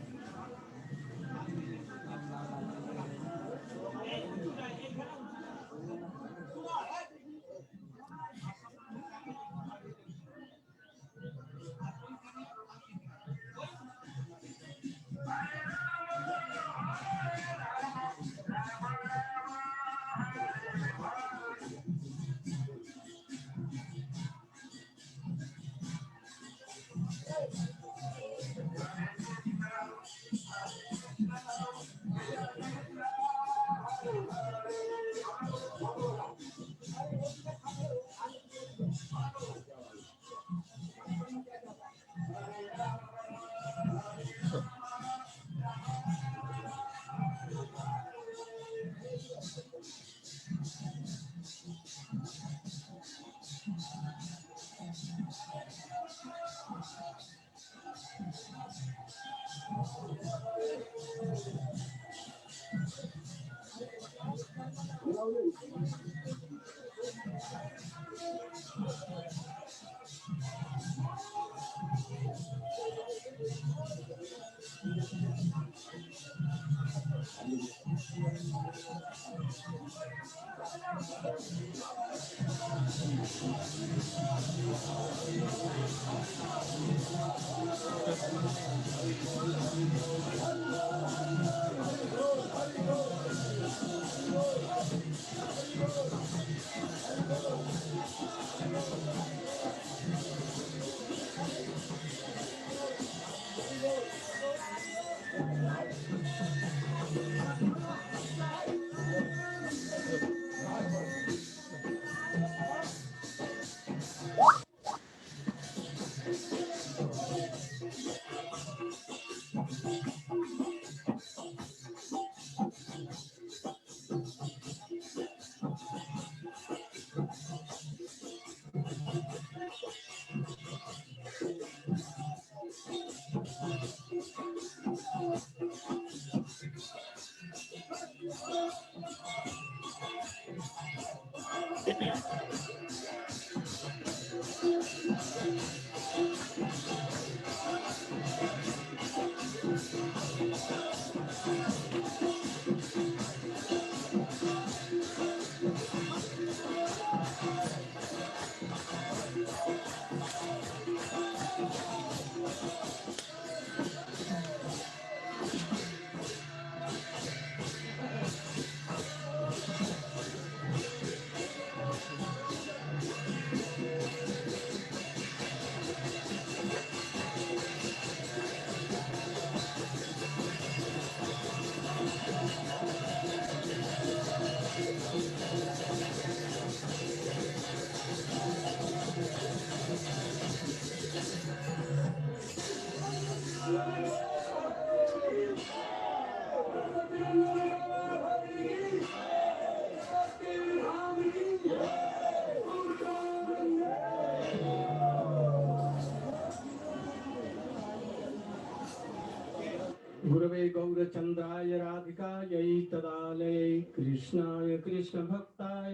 गुरवे गौरचन्द्राय राधिकायै तदालये कृष्णाय कृष्णभक्ताय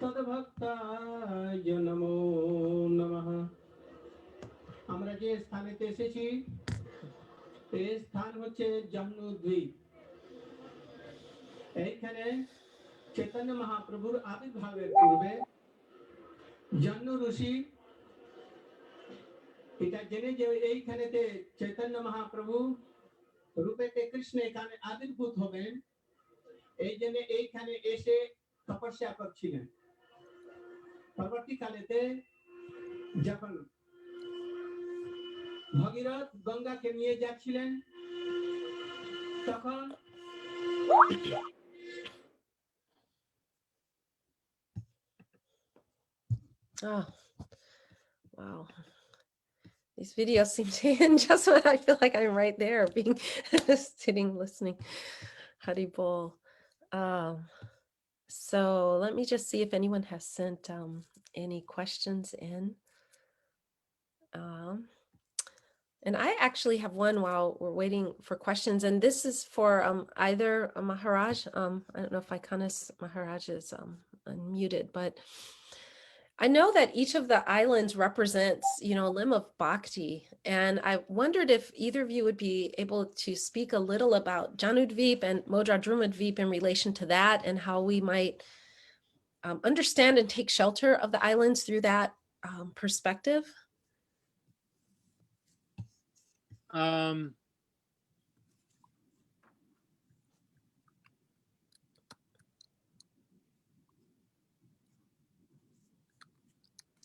তদ্ভক্তায় নমো নমঃ। আমরা যে স্থানেতে এসেছি এই স্থান হচ্ছে জাহ্নু দ্বীপ। এইখানে চৈতন্য মহাপ্রভুর আবির্ভাবের পূর্বে জাহ্নু ঋষি এটা জেনে যে এইখানেতে চৈতন্য মহাপ্রভু রূপেতে কৃষ্ণ এখানে আবির্ভূত হবেন, এই জন্য এইখানে এসে তপস্যা করছিলেন। পরবর্তীকালেতে যখন ভগীরথ গঙ্গাকে নিয়ে যাচ্ছিলেন তখন Oh, wow. These videos seem to end just when I feel like I'm right there, being sitting, listening. Hari Bol. So let me just see if anyone has sent any questions in. And I actually have one while we're waiting for questions, and this is for either Maharaj. I don't know if Ikanas Maharaj is unmuted, but I know that each of the islands represents, a limb of bhakti, and I wondered if either of you would be able to speak a little about Janudvip and Modradrumadvip in relation to that, and how we might understand and take shelter of the islands through that perspective.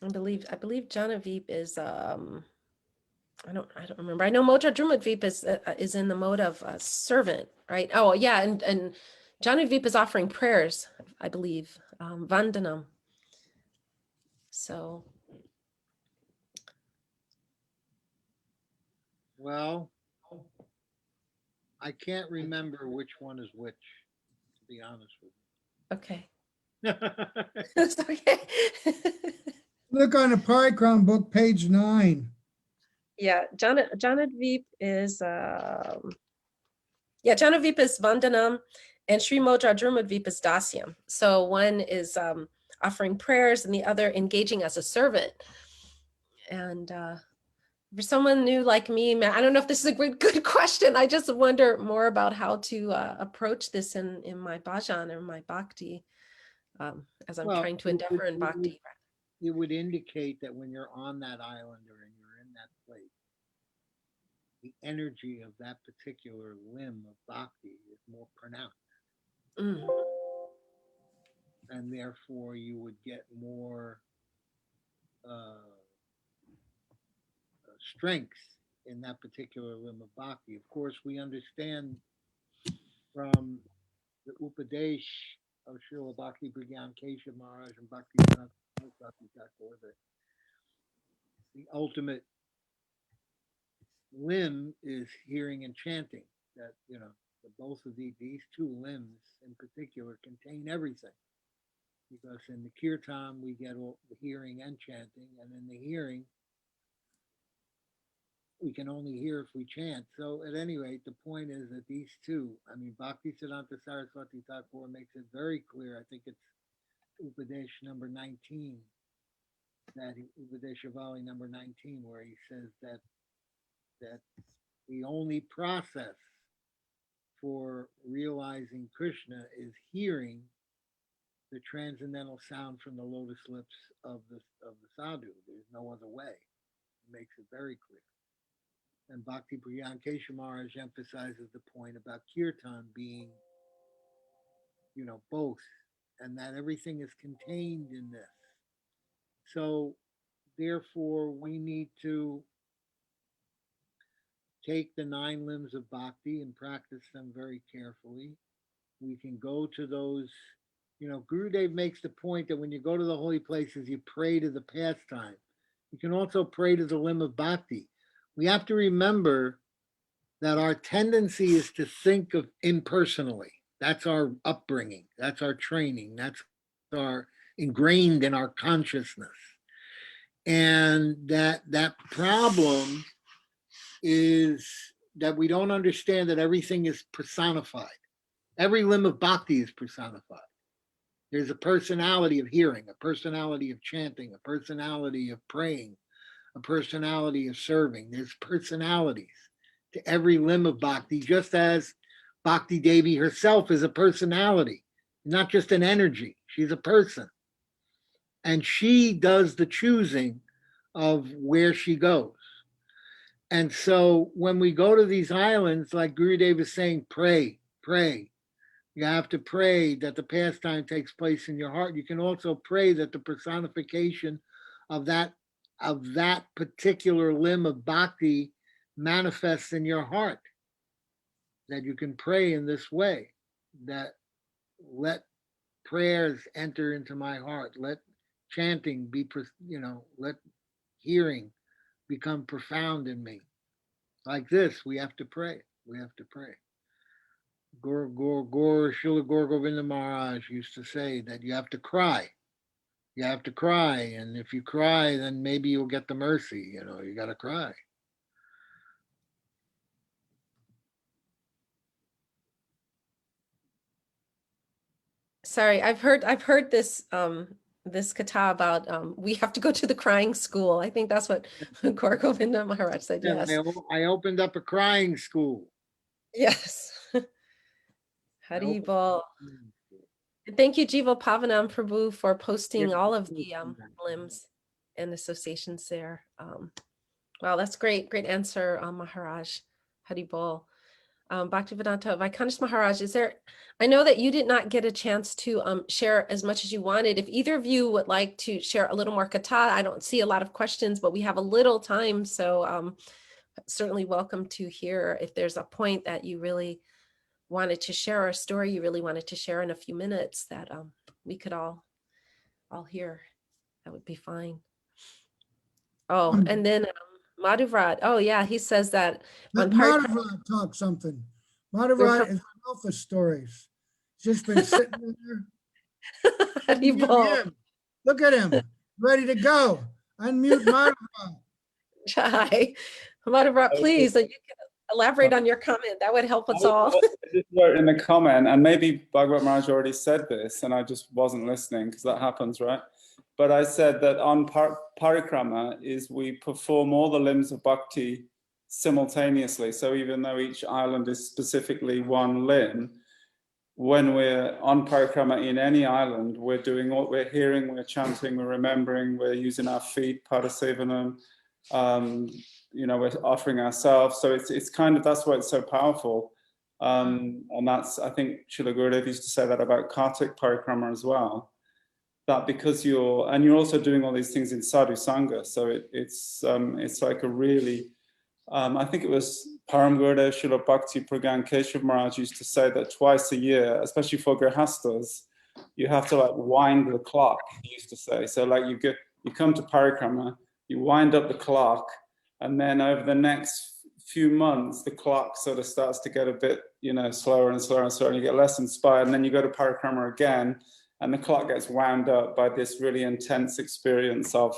I believe Janudvip is I don't remember. I know Modradrumadvip is in the mode of servant, right? Oh yeah, and Janudvip is offering prayers, I believe, Vandanam. So Well, I can't remember which one is which, to be honest with okay. you. It's okay. Look on the Parikram book, page 9. Yeah, Janudvip is Janudvip is Vandanam, and Sri Modradrumadvip is Dasyam. So one is offering prayers and the other engaging as a servant. And for someone new like me, I don't know if this is a good question. I just wonder more about how to approach this in my bhajan or my bhakti as I'm Well, trying to endeavor in bhakti. It would indicate that when you're on that island or you're in that place, the energy of that particular limb of bhakti is more pronounced. Mm. And therefore you would get more strength in that particular limb of bhakti. Of course, we understand from the Upadesh of Srila Bhakti Pragyan Keshav Maharaj and Bhakti Thakur that the ultimate limb is hearing and chanting. That both of these two limbs in particular contain everything. Because in the kirtan we get all the hearing and chanting, and in the hearing we can only hear if we chant. So at any rate, the point is that these two, Bhakti Siddhanta Saraswati Thakur makes it very clear. I think it's Upadesh number 19, Upadeshavali number 19, where he says that the only process for realizing Krishna is hearing the transcendental sound from the lotus lips of the sadhu. There's no other way. It makes it very clear. And Bhakti Pragyan Keshav Maharaj emphasizes the point about kirtan being, both, and that everything is contained in this. So therefore we need to take the 9 limbs of bhakti and practice them very carefully. We can go to those, Gurudev makes the point that when you go to the holy places, you pray to the pastime. You can also pray to the limb of bhakti. We have to remember that our tendency is to think of impersonally. That's our upbringing. That's our training. That's our ingrained in our consciousness. And that problem is that we don't understand that everything is personified. Every limb of bhakti is personified. There's a personality of hearing, a personality of chanting, a personality of praying, a personality of serving. There's personalities to every limb of bhakti, just as Bhakti Devi herself is a personality, not just an energy. She's a person. And she does the choosing of where she goes. And so when we go to these islands, like Gurudev is saying, pray, pray. You have to pray that the pastime takes place in your heart. You can also pray that the personification of that particular limb of bhakti manifests in your heart. That you can pray in this way, that let prayers enter into my heart. Let chanting be, let hearing become profound in me. Like this, we have to pray. We have to pray. Srila Gaur Govinda Maharaj used to say that you have to cry. You have to cry. And if you cry, then maybe you'll get the mercy. You got to cry. Sorry, I've heard this this katha about we have to go to the crying school. I think that's what Gaur Govinda Maharaj said. Yeah, Yes. I opened up a crying school. Yes. Haribol. Thank you, Jiva Pavanam Prabhu, for posting all of the limbs and associations there. Wow, that's great. Great answer, Maharaj. Haribol. Bhaktivedanta Vaikanis Maharaj, I know that you did not get a chance to share as much as you wanted. If either of you would like to share a little more katha, I don't see a lot of questions, but we have a little time. So certainly welcome to hear if there's a point that you really wanted to share, or a story you really wanted to share in a few minutes that we could all hear. That would be fine. Oh, and then Madhuvrat. Oh yeah, he says that Let Madhuvrat talk something. Madhuvrat is wealth of stories. He's just been sitting there. Look at him, ready to go. Unmute Madhuvrat. Chai. Madhuvrat, please, you can elaborate on your comment. That would help us all. I just wrote in the comment, and maybe Bhagavad Maharaj already said this, and I just wasn't listening, because that happens, right? But I said that on parikrama is we perform all the limbs of bhakti simultaneously. So even though each island is specifically one limb, when we're on parikrama in any island, we're doing what we're hearing, we're chanting, we're remembering, we're using our feet, padasevanam, we're offering ourselves. So it's kind of, that's why it's so powerful. And that's, I think Srila Gurudev used to say that about Kartik parikrama as well. That because you're also doing all these things in sadhu sangha, so it's like a really, I think it was Param Gurudev Srila Bhakti Pragan Keshav Maharaj used to say that twice a year, especially for grihastas, you have to like wind the clock. He used to say, so like you come to parikrama, you wind up the clock, and then over the next few months, the clock sort of starts to get a bit, slower and slower and slower, and you get less inspired, and then you go to parikrama again. And the clock gets wound up by this really intense experience of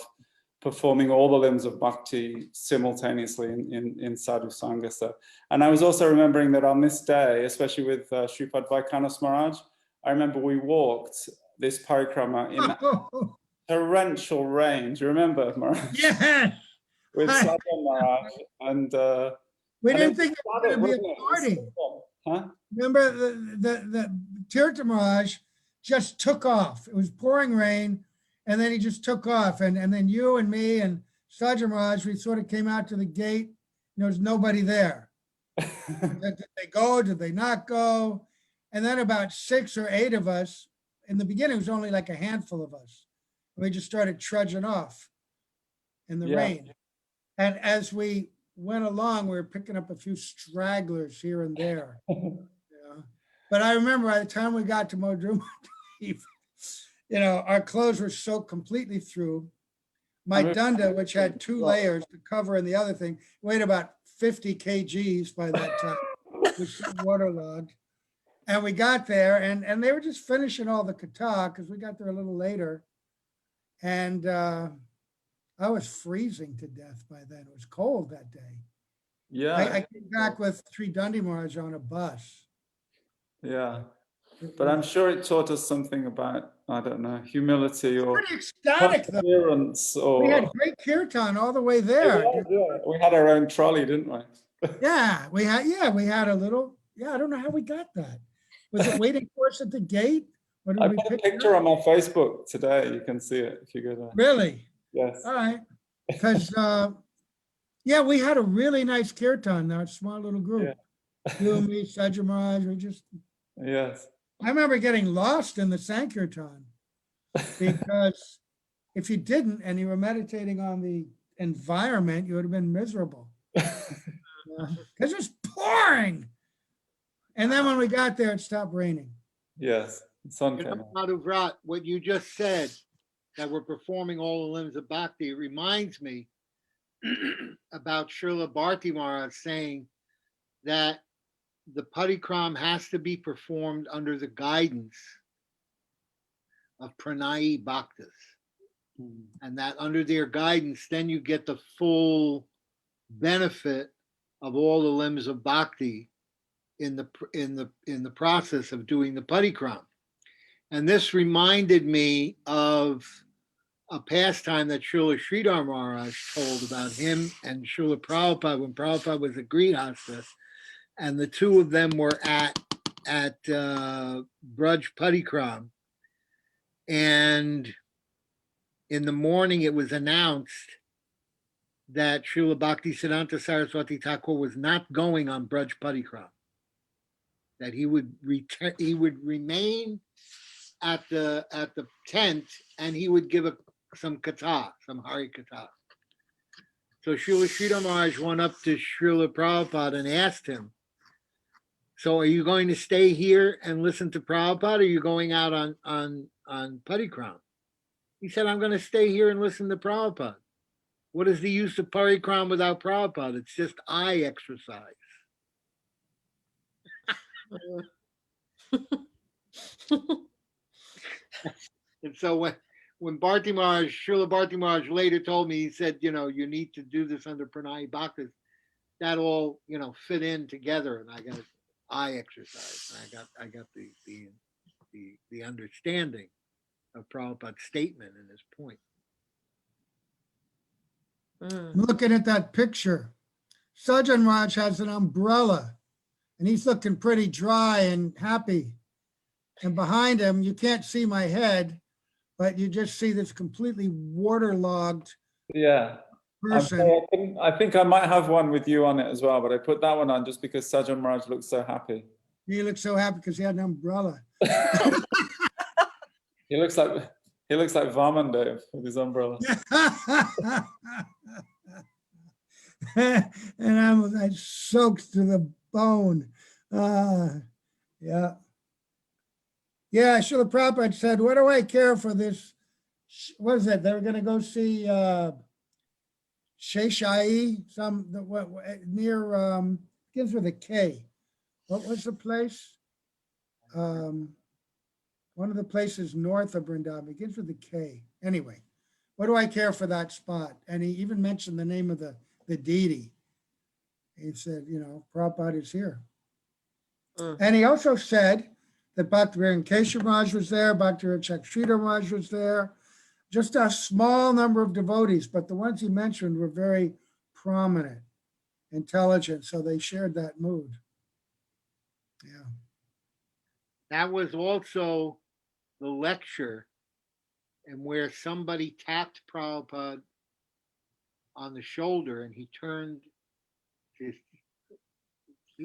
performing all the limbs of bhakti simultaneously in sadhu sangha. So, and I was also remembering that on this day, especially with Sripad Vaikanas Maharaj, I remember we walked this parikrama in torrential rain. Do you remember, Maharaj? Yeah. With Sadhu Maharaj. And we didn't think it was going to be a party. Huh? Remember the Tirtha Maharaj just took off. It was pouring rain, and then he just took off. And then you and me and Sajja Maharaj, we sort of came out to the gate. There was nobody there. Did they go? Did they not go? And then about 6 or 8 of us, in the beginning, it was only like a handful of us. We just started trudging off in the rain. And as we went along, we were picking up a few stragglers here and there. But I remember by the time we got to Modruma, our clothes were soaked completely through. My dunda, which had 2 layers to cover, and the other thing weighed about 50 kgs by that time. It was so waterlogged. And we got there, and they were just finishing all the katha because we got there a little later. And I was freezing to death by then. It was cold that day. Yeah, I came back with Sri Dandi Maharaj on a bus. yeah. It But I'm was sure it taught us something about, I don't know, humility or pretty ecstatic though. perseverance We had or great kirtan all the way It there. was, yeah. We had our own trolley, didn't we? Yeah, we had a little, yeah, I don't know how we got that. Was it waiting for us at the gate? Or did I we put a pick it picture up? on my Facebook today. You can see it if you go there. Really? Yes. All right. Because, yeah, we had a really nice kirtan, our small little group. You, me, Sajja Maharaj, we just, Yes. I remember getting lost in the Sankirtan because if you didn't and you were meditating on the environment, you would have been miserable. Because it was pouring. And then when we got there, it stopped raining. Yes. The sun You came know, out. Madhuvrat, what you just said, that we're performing all the limbs of bhakti, it reminds me about Srila Bharti Maharaj saying that the parikram has to be performed under the guidance of pranayi bhaktas. And that under their guidance, then you get the full benefit of all the limbs of bhakti in the process of doing the parikram. And this reminded me of a pastime that Srila Sridhar Maharaj told about him and Srila Prabhupada when Prabhupada was at Grihastha, and the two of them were at Braj Parikram. And in the morning, it was announced that Srila Bhaktisiddhanta Saraswati Thakur was not going on Braj Parikram, that he would remain at the tent and he would give some katha, some Hari katha. So Srila Sridhar Maharaj went up to Srila Prabhupada and asked him, so are you going to stay here and listen to Prabhupada, or are you going out on Parikram? He said, I'm going to stay here and listen to Prabhupada. What is the use of Parikram without Prabhupada? It's just eye exercise. And so when Bharti Maharaj, Srila Bharti Maharaj later told me, he said, you know, you need to do this under Pranay Bhaktas, that all, you know, fit in together. And I got eye exercise. And I got the understanding of Prabhupada's statement and his point. Looking at that picture, Sajjan Raj has an umbrella and he's looking pretty dry and happy. And behind him, you can't see my head, but you just see this completely waterlogged Yeah. person. I think I might have one with you on it as well, but I put that one on just because Sajjan Maharaj looks so happy. He looked so happy because he had an umbrella. He looks like Vamandev with his umbrella. And I soaked to the bone. Yeah. Yeah, Srila Prabhupada said, what do I care for this? What is it? They were going to go see Sheshai, near, begins with a K. What was the place? One of the places north of Vrindavan, begins with a K. Anyway, what do I care for that spot? And he even mentioned the name of the deity. He said, you know, Prabhupada is here. And he also said that Bhaktivinoda Keshav Maharaj was there, Bhaktivinoda Chakshrita Maharaj was there, just a small number of devotees, but the ones he mentioned were very prominent, intelligent, so they shared that mood. Yeah. That was also the lecture and where somebody tapped Prabhupada on the shoulder and he turned his.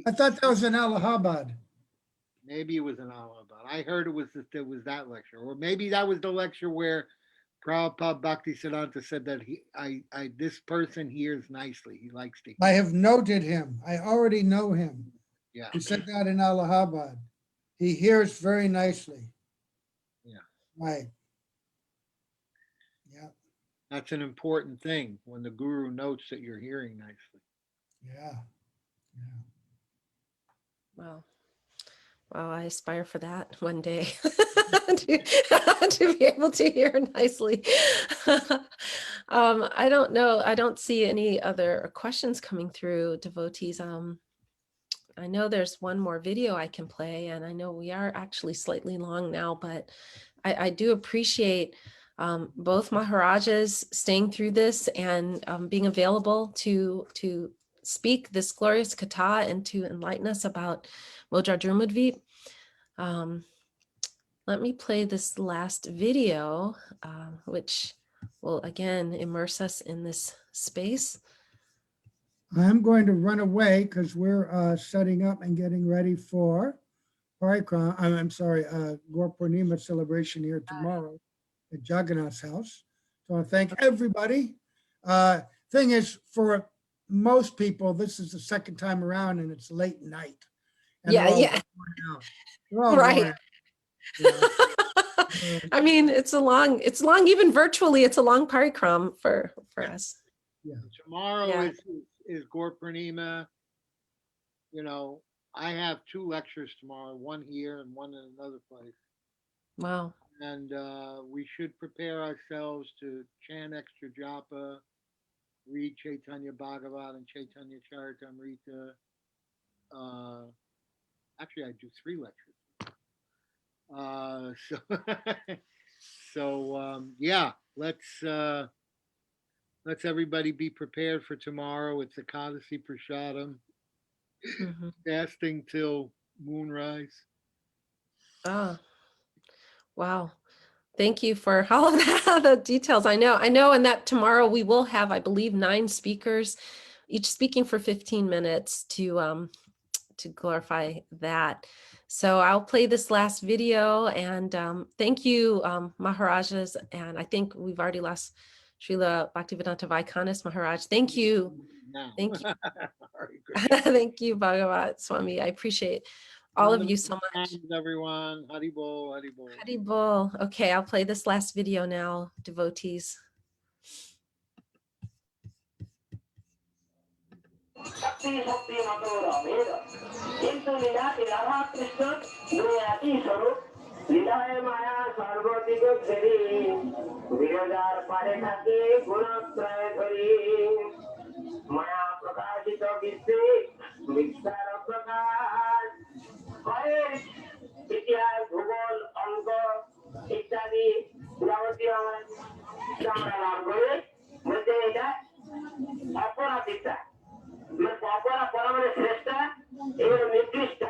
I thought that was in Allahabad. Maybe it was in Allahabad. I heard it was that lecture, or maybe that was the lecture where Prabhupada Bhaktisiddhanta said that this person hears nicely. He likes to hear. I have noted him. I already know him. Yeah. He said that in Allahabad. He hears very nicely. Yeah. Right. Yeah. That's an important thing when the guru notes that you're hearing nicely. Yeah. Yeah. Wow. Wow, I aspire for that one day to be able to hear nicely. I don't know. I don't see any other questions coming through, devotees. I know there's one more video I can play, and I know we are actually slightly long now, but I do appreciate both Maharajas staying through this and being available to speak this glorious katha and to enlighten us about Mojar Drumudvip. Let me play this last video, which will again immerse us in this space. I'm going to run away because we're setting up and getting ready for Parikram. I'm sorry, Gaur Purnima celebration here tomorrow at Jagannath's house. So I want to thank everybody. Thing is, for most people, this is the second time around and it's late night. And Yeah, they're all yeah. worn out. They're all Right. worn out, you know. I mean, it's long, even virtually, it's a long parikram for us. Yeah. Tomorrow Yeah. is Gaur Purnima. You know, I have 2 lectures tomorrow, one here and one in another place. Wow. And we should prepare ourselves to chant extra japa, read Chaitanya Bhagavat and Chaitanya Charitamrita. Actually, I do 3 lectures. Yeah, let's everybody be prepared for tomorrow. It's Ekadasi Prasadam, fasting till moonrise. Ah, wow. Thank you for all of that, the details. I know, and that tomorrow we will have, I believe, 9 speakers, each speaking for 15 minutes to glorify that. So I'll play this last video, and thank you, Maharajas. And I think we've already lost Srila Bhaktivedanta Vaikanis Maharaj. Thank you. Thank you. Thank you, Bhagavat Swami. I appreciate all of you so much. Everyone, Haribol, Haribol. Haribol. Okay, I'll play this last video now, devotees. হৃদয় মায়া সর্বদিক ফেরি বিরজার পারে থাকে গুণত্রয় ধরি মায়া প্রকাশিত বিশ্বে বিস্তার প্রকাশ কয়ের ইতিহাস ভূগোল অঙ্ক ইত্যাদি যাবতীয় আমরা লাভ করে বলতে এটা অপরাধিতা অপরা পরমাণু শ্রেষ্ঠ এবং নির্দিষ্ট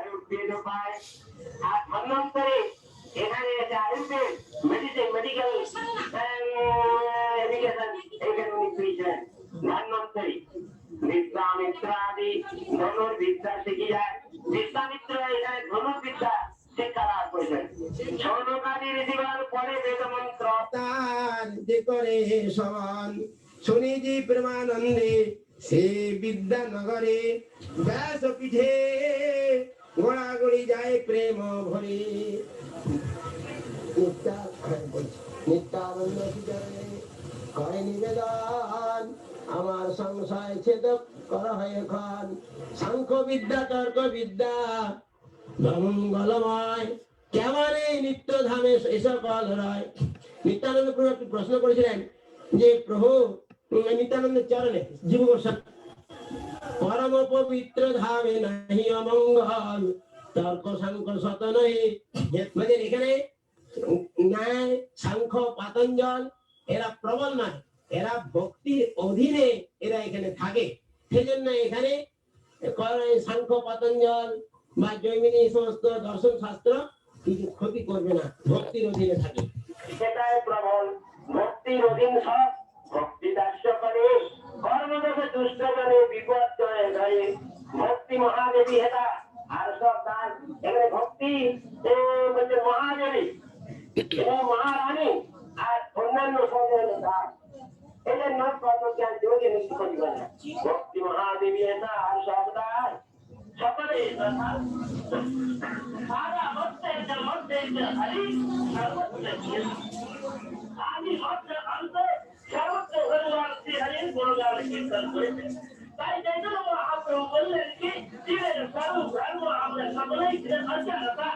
উপায় আর ধর্মান্তরে এখানে এটা আয়ুর্বেদ মেডিকেল এডুকেশন এখানে উনি পেয়েছেন ধর্মান্তরী বিশ্বামিত্রাদি ধনুর্বিদ্যা শিখি যায় বিশ্বামিত্র এখানে ধনুর্বিদ্যা শিক্ষা লাভ করেছেন সৌনকাদি রীতিবার পরে বেদমন্ত্র তার যে করে সমান শুনিজি প্রেমানন্দে সে বিদ্যানগরে ব্যাসপীঠে গোড়াগড়ি যায় প্রেম ভরে নিত্যানন্দ করে নিবেদন আমার সংশয় ছেদক কর হয় এখন সাংখ্য বিদ্যা তর্ক বিদ্যা মঙ্গলময় কেমন এই নিত্য ধামে এসকল রয়। নিত্যানন্দ প্রভু একটি প্রশ্ন করেছিলেন যে প্রভু নিত্যানন্দের চরণে জীব গোস্বামী পরম পবিত্র ধামে নাহি অমঙ্গল তর্ক সাংখ্য শত নহে মানে এখানে ন্যায় সাংখ্য পাতঞ্জল এরা প্রবল নয়, এরা ভক্তির অধীনে এরা এখানে থাকে। সেজন্য এখানে সাংখ্য পাতঞ্জল বা জৈমিনী সমস্ত দর্শন শাস্ত্র কিছু ক্ষতি করবে না, ভক্তির অধীনে থাকে। সেটাই প্রবল ভক্তির অধীন সব ভক্তি দাস্য করে কর্মদোষে দুষ্ট জনে বিপদ জয়ে যায় ভক্তি মহাদেবী হেতা আর সব দান এখানে ভক্তি বলছে মহাদেবী এবং মহারানী আর অন্যান্য সব দান এদের নয় কর্মজ্ঞান যোগে মুক্তি করিবে না ভক্তি মহাদেবী হেতা আর সব দান সকলে সারা মধ্যে হরি সর্বত্র আদি মধ্য অন্ত সর্বত্র ভগবান শ্রী হরির গুণগান কীর্তন করেছেন। তাই চৈতন্য মহাপ্রভু বললেন কি জীবের স্বরূপ ধর্ম আমরা সকলেই অজ্ঞানতা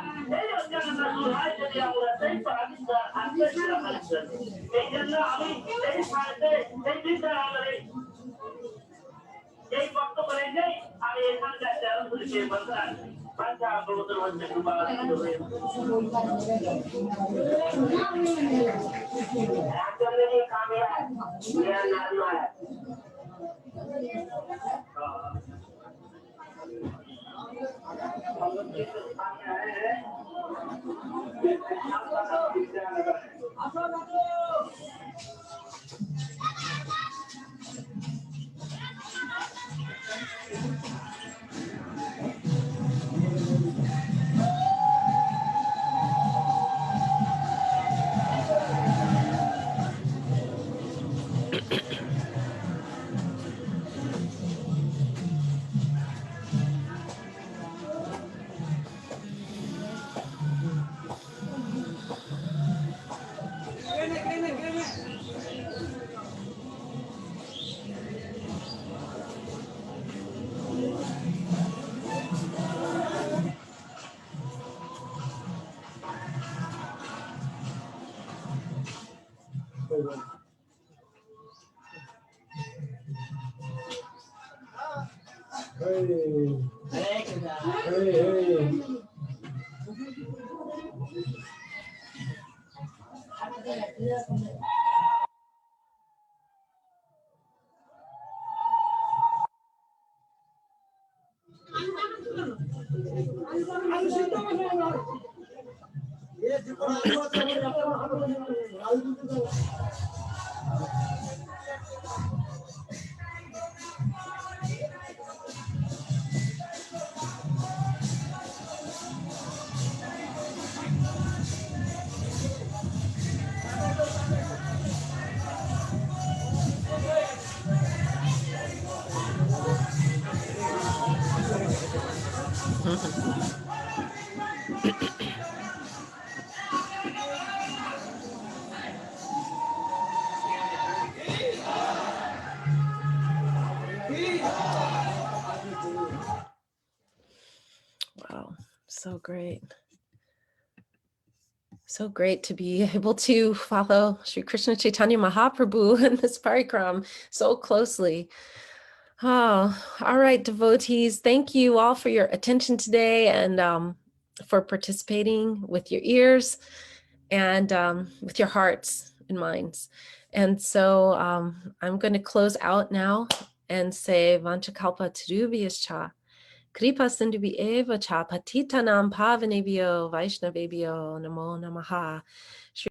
Wow, so great. So great to be able to follow Sri Krishna Chaitanya Mahaprabhu in this parikram so closely. Oh, all right, devotees, thank you all for your attention today and for participating with your ears and with your hearts and minds. And so I'm going to close out now and say Vanchakalpa Tarubhyascha. Kripa Sindhubi Eva Cha Patitanam Pavanebhyo Vaishnavebhyo Namo Namaha.